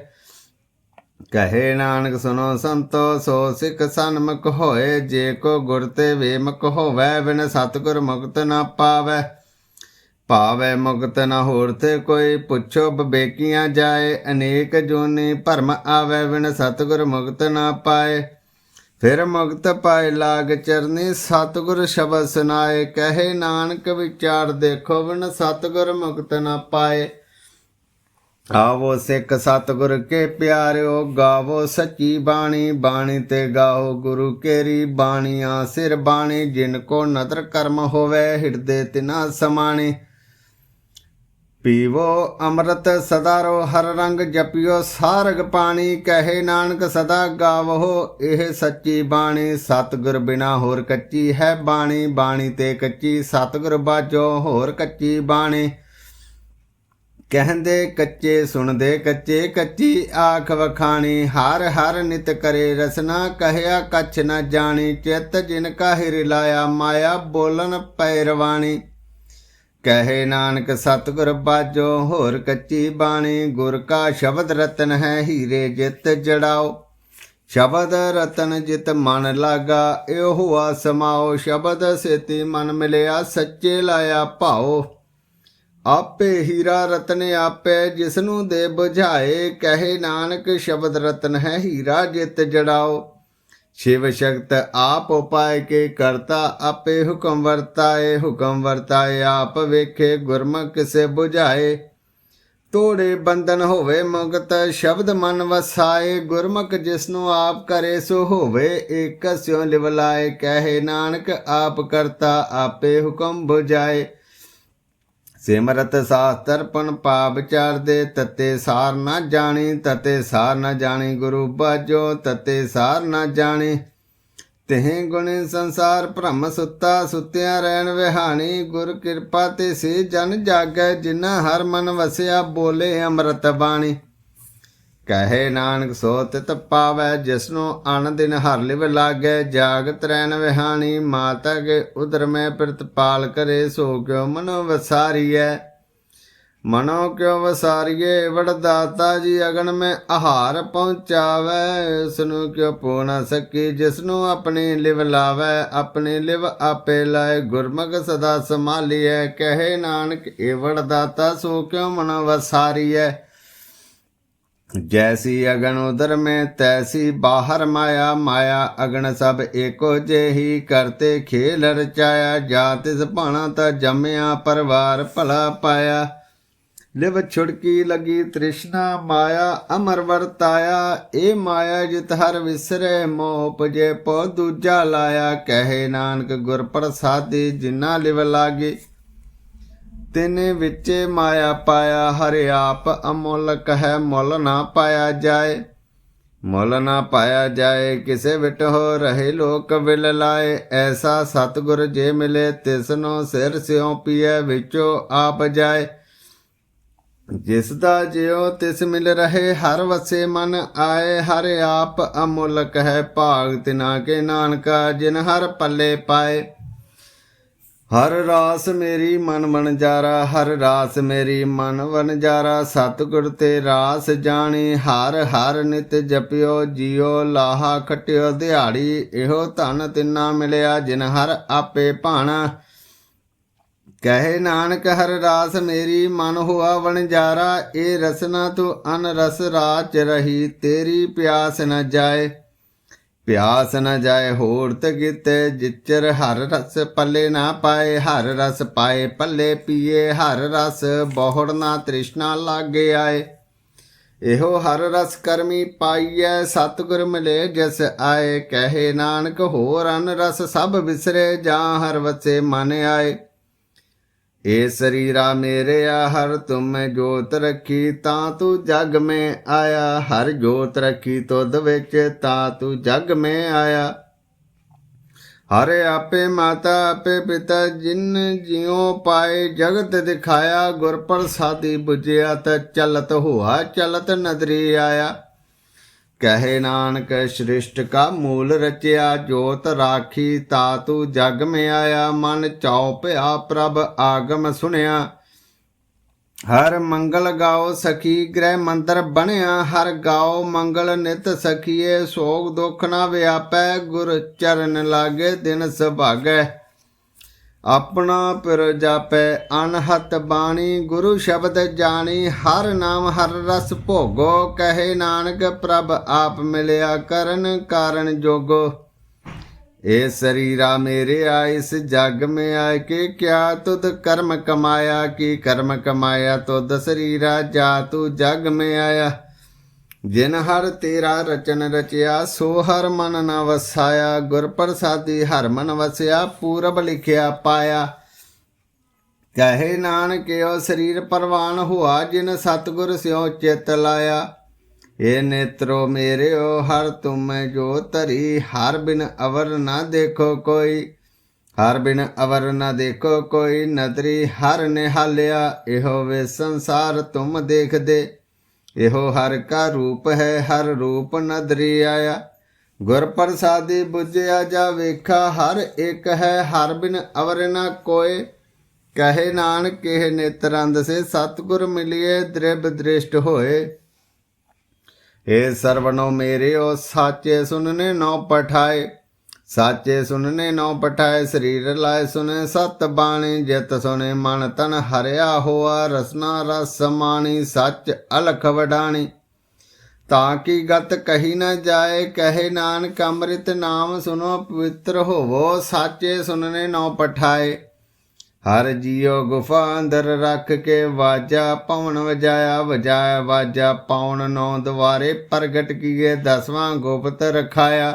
ਕਹੇ ਨਾਨਕ ਸੁਨੋ ਸੰਤੋ ਸੋ ਸਿੱਖ ਸਨਮੁਖ ਹੋਏ। ਜੇ ਕੋ ਗੁਰ ਤੇ ਵੇਮੁਖ ਹੋਵੈ ਬਿਨ ਸਤਿਗੁਰ ਮੁਕਤ ਨਾ ਪਾਵੈ। ਭਾਵੈ ਮੁਕਤ ਨ ਹੋਰ ਤੇ ਕੋਈ ਪੁੱਛੋ ਬਵੇਕੀਆਂ ਜਾਏ। ਅਨੇਕ ਜੋਨੀ ਭਰਮ ਆਵੈ ਬਿਨ ਸਤਿਗੁਰ ਮੁਕਤ ਨਾ ਪਾਏ। ਫਿਰ ਮੁਕਤ ਪਾਏ ਲਾਗ ਚਰਨੀ ਸਤਿਗੁਰ ਸ਼ਬਦ ਸੁਨਾਏ। ਕਹੇ ਨਾਨਕ ਵਿਚਾਰ ਦੇਖੋ ਬਿਨ ਸਤਿਗੁਰ ਮੁਕਤ ਨਾ ਪਾਏ। ਆਵੋ ਸਿੱਖ ਸਤਿਗੁਰ ਕੇ ਪਿਆਰਿਓ ਗਾਵੋ ਸੱਚੀ ਬਾਣੀ। ਬਾਣੀ ਤੇ ਗਾਓ ਗੁਰੂ ਕੇਰੀ ਬਾਣੀਆਂ ਸਿਰ ਬਾਣੀ। ਜਿਨ ਕੋ ਨਦਰ ਕਰਮ ਹੋਵੇ ਹਿਰਦੇ ਤਿਨਾ ਸਮਾਣੀ। ਪੀਵੋ ਅੰਮ੍ਰਿਤ ਸਦਾ ਰੋ ਹਰ ਰੰਗ ਜਪਿਓ ਸਾਰਗ ਪਾਣੀ। ਕਹੇ ਨਾਨਕ ਸਦਾ ਗਾਵੋ ਇਹ ਸੱਚੀ ਬਾਣੀ। ਸਤਿਗੁਰ ਬਿਨਾ ਹੋਰ ਕੱਚੀ ਹੈ ਬਾਣੀ। ਬਾਣੀ ਤੇ ਕੱਚੀ ਸਤਿਗੁਰ ਬਾਝੋ ਹੋਰ ਕੱਚੀ ਬਾਣੀ। ਕਹਿੰਦੇ ਕੱਚੇ ਸੁਣਦੇ ਕੱਚੇ, ਕੱਚੀ ਆਖ ਵਖਾਣੀ। ਹਰ ਹਰ ਨਿਤ ਕਰੇ ਰਸਨਾ, ਕਹਿਆ ਕਛ ਨ ਜਾਣੀ। ਚਿਤ ਜਿਨ ਕਾ ਹਿਰ ਲਾਇਆ, ਮਾਇਆ ਬੋਲਨ ਪੈ ਰਵਾਣੀ। ਕਹੇ ਨਾਨਕ ਸਤਿਗੁਰ ਬਾਜੋ, ਹੋਰ ਕੱਚੀ ਬਾਣੀ। ਗੁਰ ਕਾ ਸ਼ਬਦ ਰਤਨ ਹੈ, ਹੀਰੇ ਜਿਤ ਜੜਾਓ। ਸ਼ਬਦ ਰਤਨ ਜਿਤ ਮਨ ਲਾਗਾ, ਇਹੋ ਹੁਆ ਸਮਾਓ। ਸ਼ਬਦ ਸੇਤੀ ਮਨ ਮਿਲਿਆ, ਸੱਚੇ ਲਾਇਆ ਭਾਓ। ਆਪੇ ਹੀਰਾ ਰਤਨ ਆਪੇ, ਜਿਸਨੂੰ ਦੇ ਬੁਝਾਏ। ਕਹੇ ਨਾਨਕ ਸ਼ਬਦ ਰਤਨ ਹੈ, ਹੀਰਾ ਜਿਤ ਜੜਾਓ। शिव शक्त आप उपाय के करता, आपे हुक्म वर्ताए। हुक्म वर्ताए आप वेखे, गुरमुख से बुझाए। तोड़े बंधन होवे मुक्त, शब्द मन वसाए। गुरमुख जिसनु आप करे, सो होवे एक स्यों लिवलाए। कहे नानक आप करता, आपे हुक्म बुझाए। सिमरत शास्त्र पन पाप चार दे, तते सार न जानी। तते सार न जानी, गुरु बाजो तते सार न जानी। तिहें गुण संसार भ्रम सुता, सुत्या रहन विहानी। गुर कृपा ते से जन जागै, जिन्ना हर मन वसिया। बोले अमृत बाणी, कहे नानक सो तित पावै। जिसनो अन दिन हर लिव लागै, जागत रैन विहानी। माता के उदर में प्रतिपाल करे, सो क्यों मनो वसारिय। मनो क्यों वसारिये, वरदाता जी अगन में आहार पहुँचावै। उसनु क्यों पो न सकी, जिसनु अपनी लिव लावै। अपनी लिव आपे लाए, गुरमुख सदा संभालिय। कहे नानक ए वरदाता, सो क्यों मनो वसारिय। जैसी अगन उदर में, तैसी बाहर माया। माया अगन सब एको जेही, करते खेल रचाया। जा तिस भाना ता जम्या, परवार भला पाया। लिव छुड़की लगी तृष्णा, माया अमर वर्ताया। ए माया जित हर विसरे, मोह उपजे पो दूजा लाया। कहे नानक गुर प्रसादी, जिन्ना लिव लागी। तिने विचे माया पाया, हरि आप अमोलक है। मुल ना पाया जाए, मुल ना पाया जाए। किसे विट हो रहे लोक विल लाए। ऐसा सतगुर जे मिले, तिसनो सिर स्यों पिए। विचो आप जाए, जिसदा जियो तिस मिल रहे। हर वसे मन आए, हरि आप अमोलक है। भाग तिना के नानका, जिन हर पल्ले पाए। हर रास मेरी मन वनजारा, हर रास मेरी मन वनजारा। सतगुर ते रास जानी, हर हर नित जपियो। जियो लाहा खटियो दिहाड़ी, इहो धन तिन्ना मिलिया। जिन हर आपे भाना, कहे नानक हर रास मेरी मन हुआ वनजारा। ए रसना तू अन रस राच रही, तेरी प्यास न जाए। प्यास न जाए होरत गीते, जिचर हर रस पल्ले ना पाए। हर रस पाए पल्ले पिए, हर रस बहुड़ ना तृष्णा लागे आए। एहो हर रस करमी पाइए, सतगुर मिले जस आए। कहे नानक होर अन रस सब विसरे, जा हर वसे मन आए। ए शरीरा मेरे हर तुम जोत रखी, ता तू जग में आया। हर जोत रखी तुद विच, ता तू जग में आया। हर आपे माता आपे पिता, जिन जियो पाए। जगत दिखाया, गुर प्रसादी बुझिया। त चलत हुआ चलत नदरी आया। कहे नानक सृष्ट का मूल रचिया। जोत राखी तातु जग में आया। मन चौपया प्रभ आगम सुनिया। हर मंगल गाओ सखी, गृह मंदिर बनया। हर गाओ मंगल नित सखिए, सोग दुख न व्यापै। गुर चरण लागे दिन सुभागै, अपना पिर जापै अनहत बाणी। गुरु शब्द जानी, हर नाम हर रस भोगो। कहे नानक प्रभ आप मिलिया, करन कारण जोगो। ए शरीरा मेरे आए, इस जग में आए के क्या तुद कर्म कमाया। की कर्म कमाया तुद शरीरा, जा तू जग में आया। जिन हर तेरा रचन रचिया, सो हर मन न वसाया। गुर प्रसादी हर मन वसिया, पूरब लिखिया पाया। कहे नानक यो शरीर परवान हुआ, जिन सतगुर स्यों चित लाया। ए नेत्रो मेरे ओ हर तुम जो तरी, हर बिन अवर न देखो कोई। हर बिन अवर न देखो कोई, नदरी हर निहालिया। इहो वे संसार तुम देख दे, इहो हर का रूप है, हर रूप नदरी आया। गुर प्रसादी बुझिया जा वेखा, हर एक है हर बिन अवर न कोय। कहे नानक केह नेत्रंद से, सतगुर मिलिए दृढ़ दृष्ट होए। हे सरवनो मेरे ओ साचे, सुनने नौ पठाए। साचे सुनने नौ पठाए, शरीर लाए सुने सत बाणी। जित सुने मन तन हरिया होआ, रसना रस माणी। सच अलख वडाणी, ताकि गत कही न जाए। कहे नानक अमृत नाम सुनो, पवित्र होवो। साचे सुनने नौ पठाए। हर जियो गुफा अंदर रख के, वाजा पवन वजाया। वजाया वाजा पाउन नौ द्वारे, प्रगट किए 10वां गुप्त रखाया।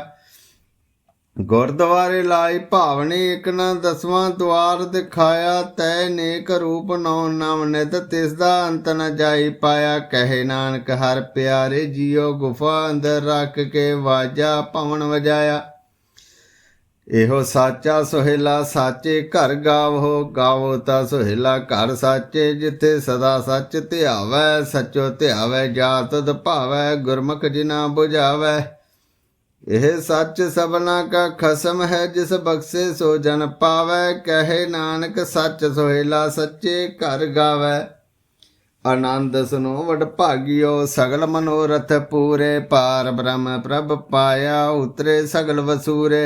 गुरद्वारे लाई भावनी, एक न 10वां द्वार दिखाया। तय नेक रूप नौ नवनित, तिसदा अंत न जाई पाया। कहे नानक हर प्यारे, जियो गुफा अंदर रख के, वाजा पवन वजाया। एहो साचा सुहेला, साचे घर गावो। गावो ता सुहेला घर साचे, जिथे सदा सच ध्यावै। सचो ध्यावै जा तुध भावै, गुरमुख जिना बुझावै। यह सच सबना का खसम है, जिस बख्शे सो जन पावै। कहे नानक सच सोहेला, सच्चे घर गावै। आनंद सुनो वडभागियो, सगल मनोरथ पूरे। पार ब्रह्म प्रभ पाया, उतरे सगल वसूरे।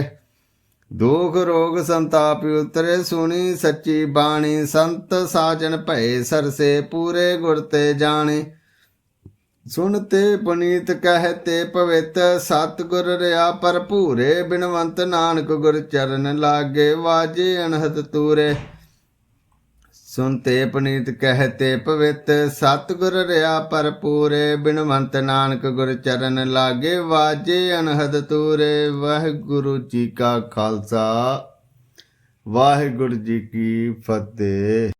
दुख रोग संताप उतरे, सुनी सच्ची बाणी। संत साजन भय सरसे, पूरे गुर ते जाने। सुनते पुनीत कहते पवित, सतगुर रहा भरपूरे। बिनवंत नानक गुर चरण लागे, वाजे अनहद तूरे। सुनते पुनीत कहते पवित, सतगुर रहा भरपूरे। बिनवंत नानक गुर चरण लागे, वाजे अनहद तूरे। वाहिगुरु जी का खालसा, वाहिगुरु जी की फतेह।